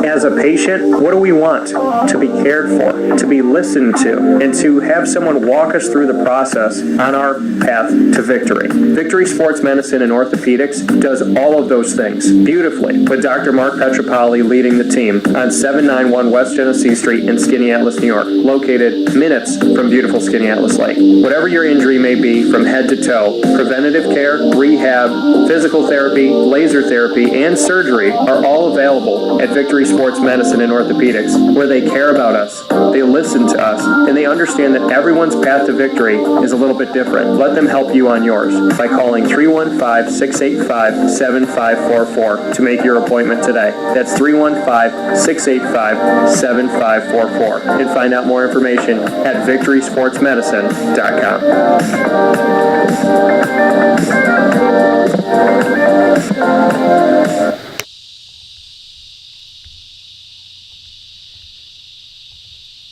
[SPEAKER 1] As a patient, what do we want? To be cared for, to be listened to, and to have someone walk us through the process on our path to victory. Victory Sports Medicine and Orthopedics does all of those things beautifully, with Dr. Mark Petropoli leading the team on 791 West Genesee Street in Skaneateles, New York, located minutes from beautiful Skaneateles Lake. Whatever your injury may be from head to toe, preventative care, rehab, physical therapy, laser therapy, and surgery are all available at Victory Sports Medicine and Orthopedics, where they care about us, they listen to us, and they understand that everyone's path to victory is a little bit different. Let them help you on yours by calling 315-685-7544 to make your appointment today. That's 315-685-7544. And find out more information at victorysportsmedicine.com.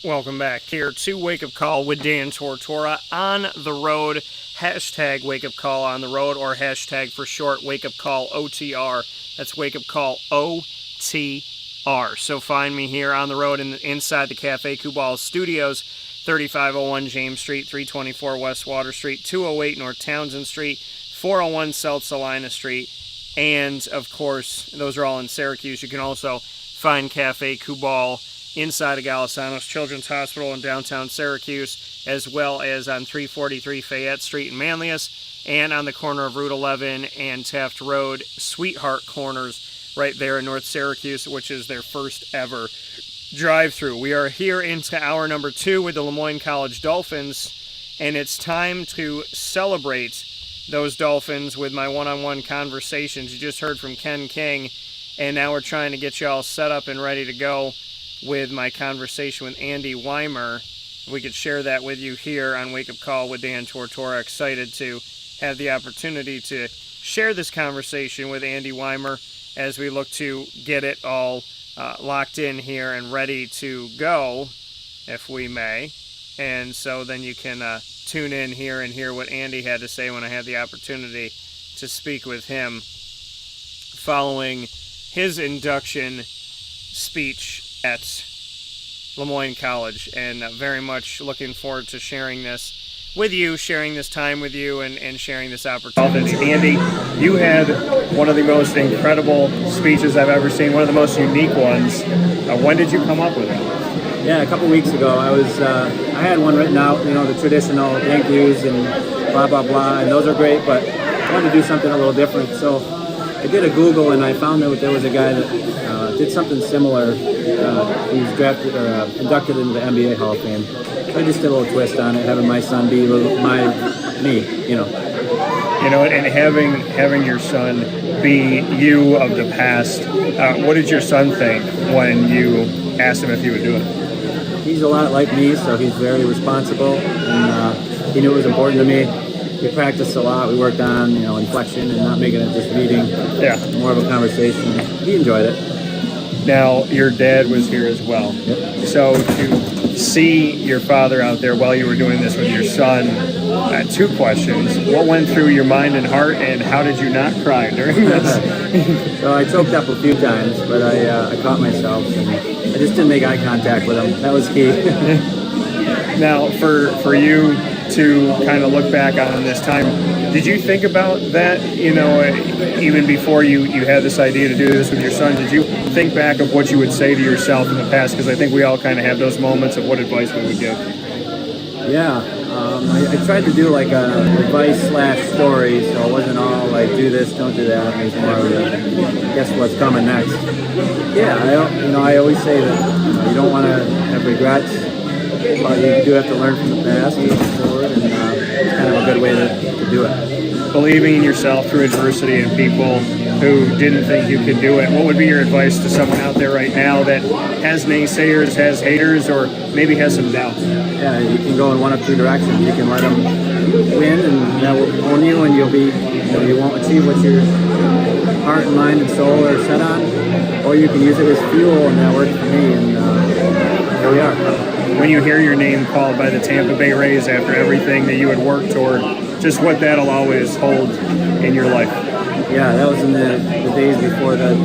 [SPEAKER 1] Welcome back here to Wake Up Call with Dan Tortora on the road. Hashtag Wake Up Call on the road, or hashtag for short Wake Up Call OTR. That's Wake Up Call OTR. So find me here on the road inside the Cafe Kubal Studios, 3501 James Street, 324 West Water Street, 208 North Townsend Street, 401 South Salina Street, and of course, those are all in Syracuse. You can also find Cafe Kubal inside of Galisanos Children's Hospital in downtown Syracuse, as well as on 343 Fayette Street in Manlius, and on the corner of Route 11 and Taft Road, Sweetheart Corners, right there in North Syracuse, which is their first ever drive-through. We are here into hour number 2 with the LeMoyne College Dolphins, and it's time to celebrate those Dolphins with my one-on-one conversations. You just heard from Ken King, and now we're trying to get you all set up and ready to go with my conversation with Andy Weimer. We could share that with you here on Wake Up Call with Dan Tortora. Excited to have the opportunity to share this conversation with Andy Weimer as we look to get it all locked in here and ready to go, if we may. And so then you can tune in here and hear what Andy had to say when I had the opportunity to speak with him following his induction speech at LeMoyne College, and very much looking forward to sharing this with you, sharing this time with you, and sharing this opportunity. Andy, you had one of the most incredible speeches I've ever seen, one of the most unique ones. When did you come up with it?
[SPEAKER 20] Yeah, a couple weeks ago. I had one written out, the traditional thank yous and blah, blah, blah, and those are great, but I wanted to do something a little different. So I did a Google, and I found that there was a guy that did something similar. He was drafted or inducted into the NBA Hall of Fame. So I just did a little twist on it, having my son be me.
[SPEAKER 1] And having your son be you of the past. What did your son think when you asked him if he would do it?
[SPEAKER 20] He's a lot like me, so he's very responsible, and he knew it was important to me. We practiced a lot. We worked on, inflection and not making it just reading.
[SPEAKER 1] Yeah.
[SPEAKER 20] More of a conversation. He enjoyed it.
[SPEAKER 1] Now, your dad was here as well.
[SPEAKER 20] Yep.
[SPEAKER 1] So to see your father out there while you were doing this with your son, 2 questions. What went through your mind and heart, and how did you not cry during this?
[SPEAKER 20] So I choked up a few times, but I caught myself, and I just didn't make eye contact with him. That was key.
[SPEAKER 1] Now, for you to kind of look back on this time, did you think about that, even before you had this idea to do this with your son? Did you think back of what you would say to yourself in the past? Because I think we all kind of have those moments of what advice we would give.
[SPEAKER 20] Yeah, I tried to do like a advice/story, so it wasn't all like do this, don't do that. It was more of a guess what's coming next. Yeah, I always say that you don't want to have regrets, but you do have to learn from the past and move forward, and it's kind of a good way to do it.
[SPEAKER 1] Believing in yourself through adversity and people who didn't think you could do it. What would be your advice to someone out there right now that has naysayers, has haters, or maybe has some doubts?
[SPEAKER 20] Yeah, you can go in one of 2 directions. You can let them win, and that will own you, and you won't achieve what your heart and mind and soul are set on, or you can use it as fuel, and that worked for me, and here we are.
[SPEAKER 1] When you hear your name called by the Tampa Bay Rays after everything that you had worked toward, just what that'll always hold in your life.
[SPEAKER 20] Yeah, that was in the days before the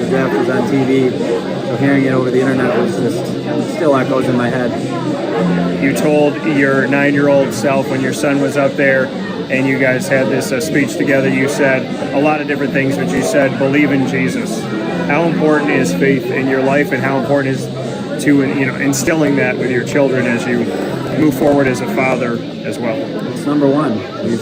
[SPEAKER 20] draft was on TV, so hearing it over the internet was just still echoes in my head.
[SPEAKER 1] You told your 9-year-old self when your son was up there and you guys had this speech together, you said a lot of different things, but you said, believe in Jesus. How important is faith in your life, and how important is to instilling that with your children as you move forward as a father as well?
[SPEAKER 20] It's number one. We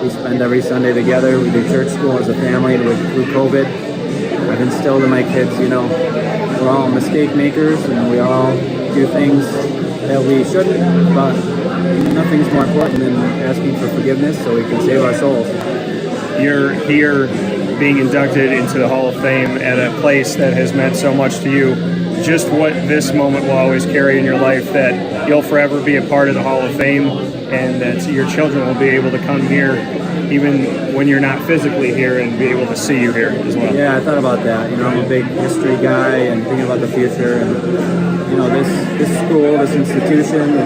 [SPEAKER 20] spend every Sunday together. We do church school as a family through COVID. I've instilled in my kids, we're all mistake makers and we all do things that we shouldn't, but nothing's more important than asking for forgiveness so we can save our souls.
[SPEAKER 1] You're here being inducted into the Hall of Fame at a place that has meant so much to you. Just what this moment will always carry in your life, that you'll forever be a part of the Hall of Fame, and that your children will be able to come here even when you're not physically here and be able to see you here as well.
[SPEAKER 20] Yeah, I thought about that. I'm a big history guy and thinking about the future, and this school, this institution,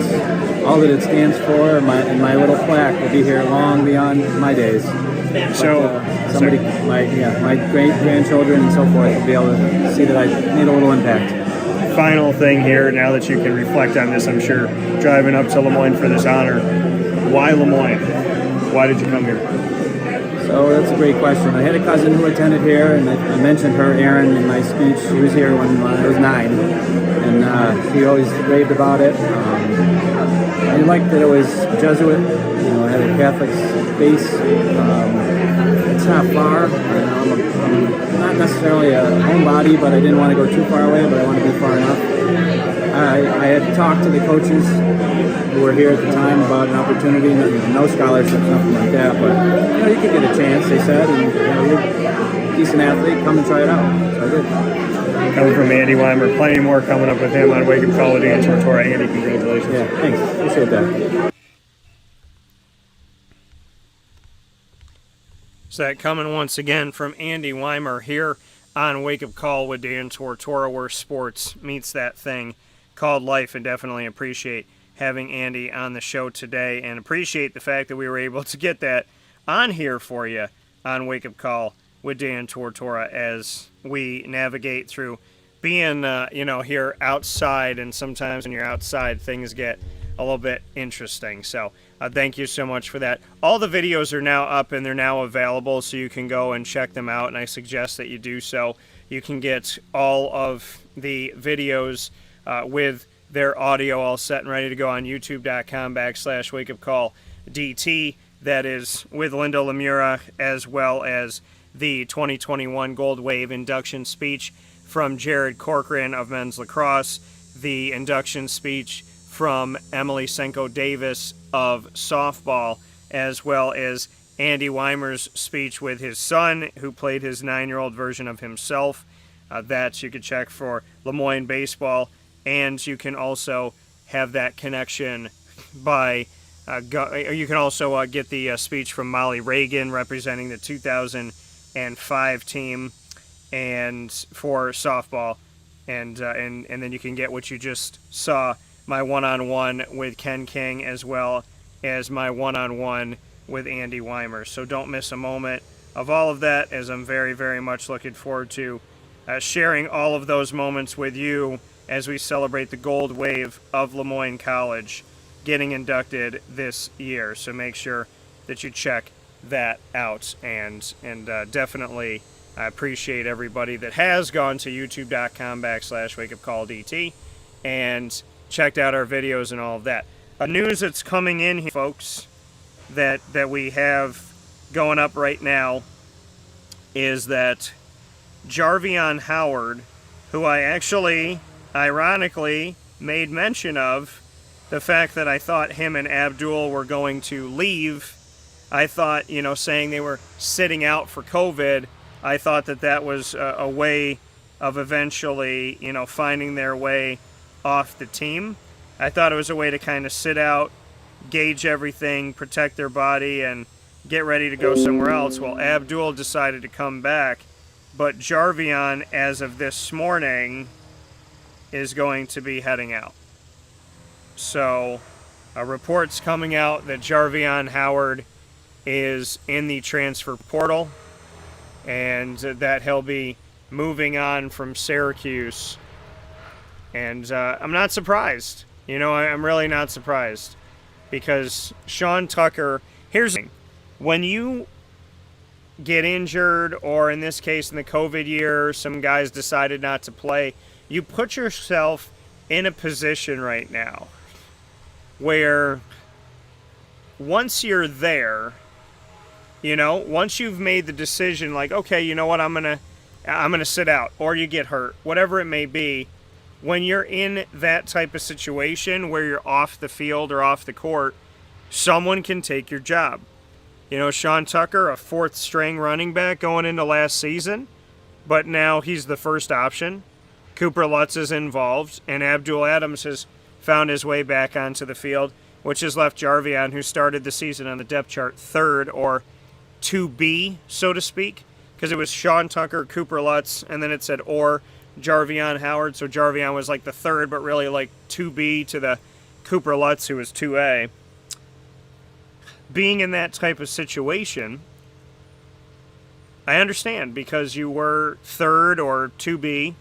[SPEAKER 20] all that it stands for, and my little plaque will be here long beyond my days. My great-grandchildren and so forth will be able to see that I made a little impact.
[SPEAKER 1] Final thing here, now that you can reflect on this, I'm sure, driving up to LeMoyne for this honor. Why LeMoyne? Why did you come here?
[SPEAKER 20] So that's a great question. I had a cousin who attended here, and I mentioned her, Erin, in my speech. She was here when I was 9, and she always raved about it. I liked that it was Jesuit, it had a Catholic base. It's not far. I'm not necessarily a homebody, but I didn't want to go too far away, but I want to be far enough. I had talked to the coaches who were here at the time about an opportunity, no scholarships, nothing like that, but you could get a chance, they said, and you're a decent athlete, come and try it out. So I did.
[SPEAKER 1] Coming from Andy Weimer, plenty more coming up with him on Wake Up Call with Dan Tortora. Andy, congratulations.
[SPEAKER 20] Yeah, thanks. Appreciate that.
[SPEAKER 1] So that coming once again from Andy Weimer here on Wake Up Call with Dan Tortora, where sports meets that thing called life, and definitely appreciate having Andy on the show today, and appreciate the fact that we were able to get that on here for you on Wake Up Call with Dan Tortora as we navigate through being, here outside, and sometimes when you're outside, things get a little bit interesting. So thank you so much for that. All the videos are now up and they're now available, so you can go and check them out, and I suggest that you do so. You can get all of the videos with their audio all set and ready to go on youtube.com/wakeupcalldt. That is with Linda LeMura, as well as the 2021 Gold Wave induction speech from Jared Corcoran of men's lacrosse, the induction speech from Emily Senko Davis of softball, as well as Andy Weimer's speech with his son, who played his 9-year-old version of himself. That you could check for LeMoyne baseball, and you can also have that connection by you can also get the speech from Molly Reagan representing the 2005 team and for softball, and then you can get what you just saw, my one-on-one with Ken King, as well as my one-on-one with Andy Weimer. So don't miss a moment of all of that, as I'm very, very much looking forward to sharing all of those moments with you as we celebrate the gold wave of LeMoyne College getting inducted this year. So make sure that you check that out, and definitely I appreciate everybody that has gone to youtube.com/wakeupcalldt and checked out our videos and all of that. News that's coming in here, folks, that we have going up right now is that Jarvion Howard, who I actually, ironically, made mention of, the fact that I thought him and Abdul were going to leave. I thought, saying they were sitting out for COVID, I thought that was a way of eventually, finding their way off the team. I thought it was a way to kind of sit out, gauge everything, protect their body, and get ready to go somewhere else. Well, Abdul decided to come back, but Jarvion, as of this morning, is going to be heading out. So, a report's coming out that Jarvion Howard is in the transfer portal, and that he'll be moving on from Syracuse. And I'm not surprised. I'm really not surprised. Because Sean Tucker, here's the thing. When you get injured, or in this case in the COVID year, some guys decided not to play, you put yourself in a position right now where once you're there, once you've made the decision, like, okay, you know what, I'm gonna sit out, or you get hurt, whatever it may be, when you're in that type of situation where you're off the field or off the court, someone can take your job. Sean Tucker, a fourth string running back going into last season, but now he's the first option. Cooper Lutz is involved, and Abdul Adams has found his way back onto the field, which has left Jarvion, who started the season on the depth chart, third, or 2B, so to speak, because it was Sean Tucker, Cooper Lutz, and then it said or Jarvion Howard, so Jarvion was like the third, but really like 2B to the Cooper Lutz, who was 2A. Being in that type of situation, I understand, because you were third or 2B,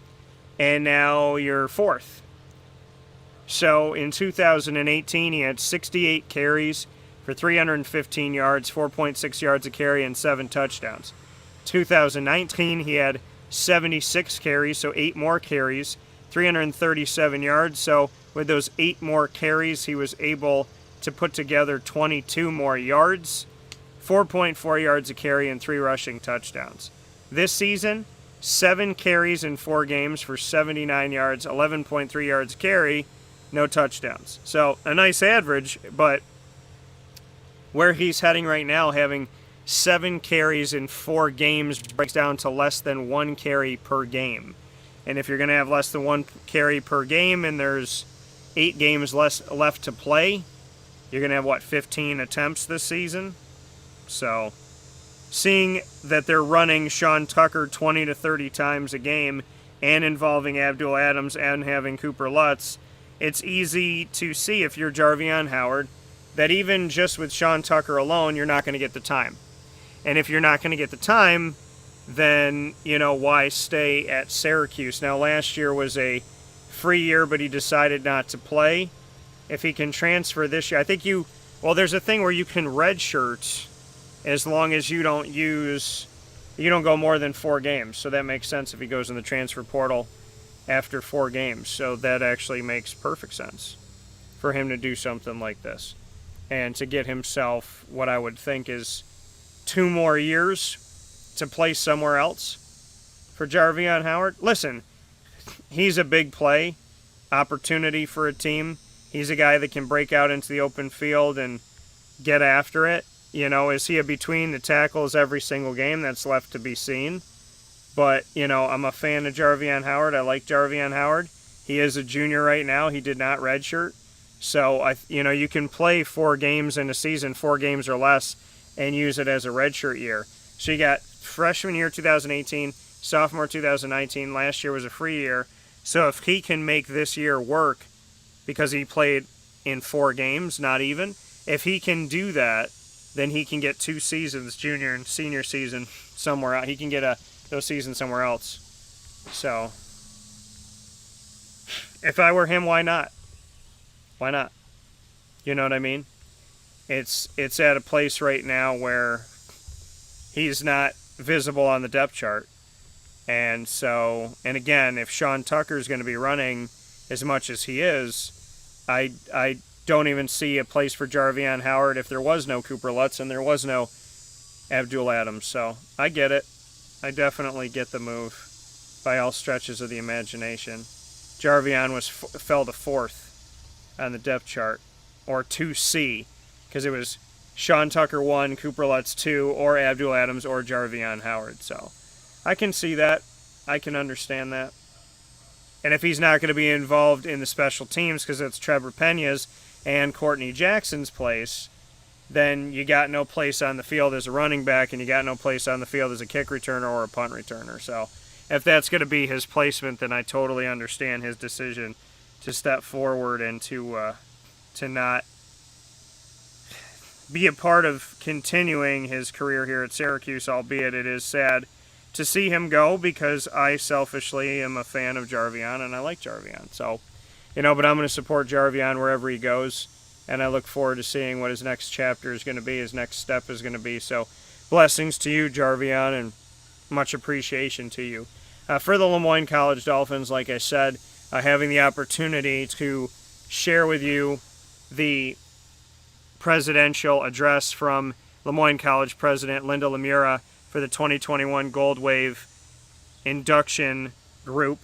[SPEAKER 1] and now you're fourth. So in 2018, he had 68 carries for 315 yards, 4.6 yards a carry, and 7 touchdowns. 2019, he had 76 carries, so 8 more carries, 337 yards. So with those 8 more carries, he was able to put together 22 more yards, 4.4 yards a carry, and 3 rushing touchdowns. This season, 7 carries in 4 games for 79 yards, 11.3 yards a carry, no touchdowns. So a nice average, but where he's heading right now, having 7 carries in 4 games breaks down to less than 1 carry per game. And if you're going to have less than 1 carry per game and there's 8 games left to play, you're going to have, 15 attempts this season? So, seeing that they're running Sean Tucker 20 to 30 times a game and involving Abdul Adams and having Cooper Lutz, it's easy to see, if you're Jarvion Howard, that even just with Sean Tucker alone, you're not going to get the time. And if you're not going to get the time, then, why stay at Syracuse? Now, last year was a free year, but he decided not to play. If he can transfer this year, I think there's a thing where you can redshirt as long as you don't go more than 4 games. So that makes sense if he goes in the transfer portal after 4 games. So that actually makes perfect sense for him to do something like this. And to get himself what I would think is 2 more years to play somewhere else for Jarvion Howard. Listen, he's a big play opportunity for a team. He's a guy that can break out into the open field and get after it. Is he a between the tackles every single game? That's left to be seen. But, I'm a fan of Jarvion Howard. I like Jarvion Howard. He is a junior right now. He did not redshirt. So, you can play 4 games in a season, 4 games or less, and use it as a redshirt year. So you got freshman year 2018, sophomore 2019. Last year was a free year. So if he can make this year work, because he played in 4 games, not even, if he can do that, then he can get 2 seasons, junior and senior season, somewhere else. He can get those seasons somewhere else. So, if I were him, why not? Why not? You know what I mean? It's at a place right now where he's not visible on the depth chart. And so, and again, if Sean Tucker's going to be running as much as he is, I don't even see a place for Jarvion Howard if there was no Cooper Lutz and there was no Abdul Adams. So I get it. I definitely get the move by all stretches of the imagination. Jarvion fell to 4th on the depth chart, or 2C, because it was Sean Tucker 1, Cooper Lutz 2, or Abdul Adams, or Jarvion Howard. So I can see that. I can understand that. And if he's not going to be involved in the special teams because it's Trevor Pena's, and Courtney Jackson's place, then you got no place on the field as a running back, and you got no place on the field as a kick returner or a punt returner. So if that's going to be his placement, then I totally understand his decision to step forward and to not be a part of continuing his career here at Syracuse, albeit it is sad to see him go, because I selfishly am a fan of Jarvion, and I like Jarvion. So, but I'm going to support Jarvion wherever he goes, and I look forward to seeing what his next chapter is going to be, his next step is going to be. So blessings to you, Jarvion, and much appreciation to you. For the LeMoyne College Dolphins, like I said, having the opportunity to share with you the presidential address from LeMoyne College President Linda LeMura for the 2021 Gold Wave induction group.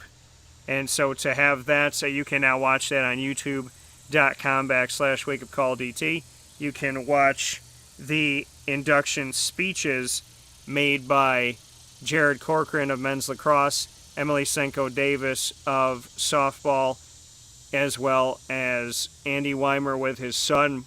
[SPEAKER 1] And so to have that, so you can now watch that on youtube.com/wakeupcalldt. You can watch the induction speeches made by Jared Corcoran of men's lacrosse, Emily Senko Davis of softball, as well as Andy Weimer with his son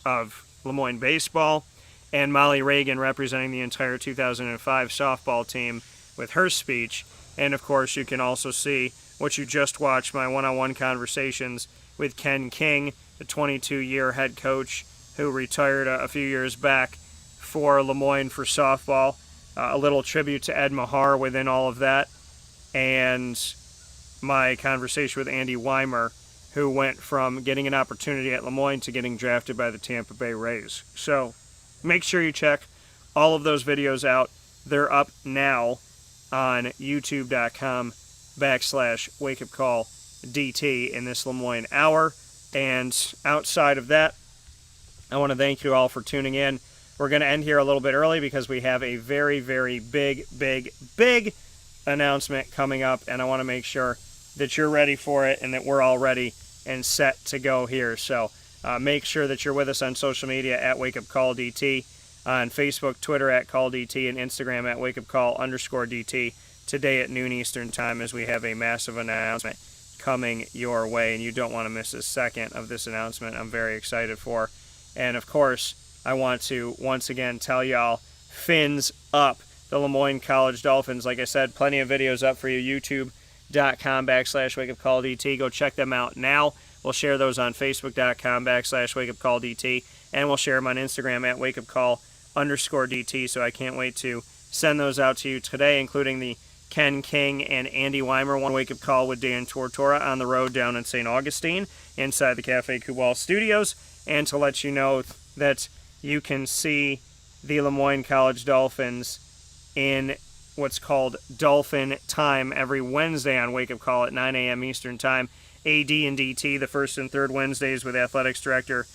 [SPEAKER 1] of LeMoyne baseball, and Molly Reagan representing the entire 2005 softball team with her speech. And of course, you can also see what you just watched, my one-on-one conversations with Ken King, the 22-year head coach who retired a few years back for LeMoyne for softball. A little tribute to Ed Mahar within all of that. And my conversation with Andy Weimer, who went from getting an opportunity at LeMoyne to getting drafted by the Tampa Bay Rays. So make sure you check all of those videos out. They're up now on youtube.com/wakeupcalldt in this LeMoyne hour. And outside of that, I want to thank you all for tuning in. We're going to end here a little bit early because we have a very, very big announcement coming up, and I want to make sure that you're ready for it and that we're all ready and set to go here. So make sure that you're with us on social media at WakeUpCallDT, on Facebook, Twitter at CallDT, and Instagram at WakeUpCall_DT today at noon Eastern Time, as we have a massive announcement coming your way, and you don't want to miss a second of this announcement. I'm very excited for. And of course, I want to once again tell y'all, fins up the LeMoyne College Dolphins. Like I said, plenty of videos up for you, youtube.com/wakeupcalldt. Go check them out now. We'll share those on facebook.com/wakeupcalldt, and we'll share them on Instagram at wakeupcall_DT. So I can't wait to send those out to you today, including the Ken King and Andy Weimer One Wake Up Call with Dan Tortora on the road down in St. Augustine inside the Cafe Kubal Studios, and to let you know that you can see the LeMoyne College Dolphins in what's called Dolphin Time every Wednesday on Wake Up Call at 9 a.m. Eastern Time. AD and DT, the first and third Wednesdays with Athletics Director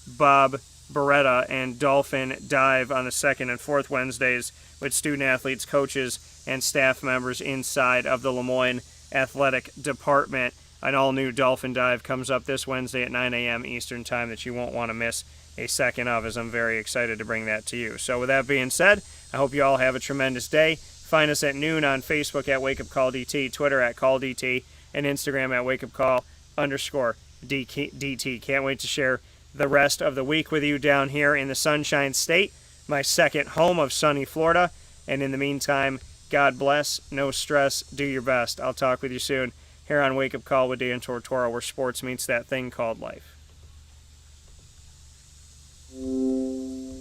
[SPEAKER 1] Bob Beretta, and Dolphin Dive on the second and fourth Wednesdays with student athletes, coaches, and staff members inside of the LeMoyne Athletic Department. An all-new Dolphin Dive comes up this Wednesday at 9 a.m. Eastern Time that you won't want to miss a second of, as I'm very excited to bring that to you. So with that being said, I hope you all have a tremendous day. Find us at noon on Facebook at WakeUpCallDT, Twitter at CallDT, and Instagram at WakeUpCall_DT. Can't wait to share the rest of the week with you down here in the Sunshine State, my second home of sunny Florida. And in the meantime, God bless, no stress, do your best. I'll talk with you soon here on Wake Up Call with Dan Tortora, where sports meets that thing called life.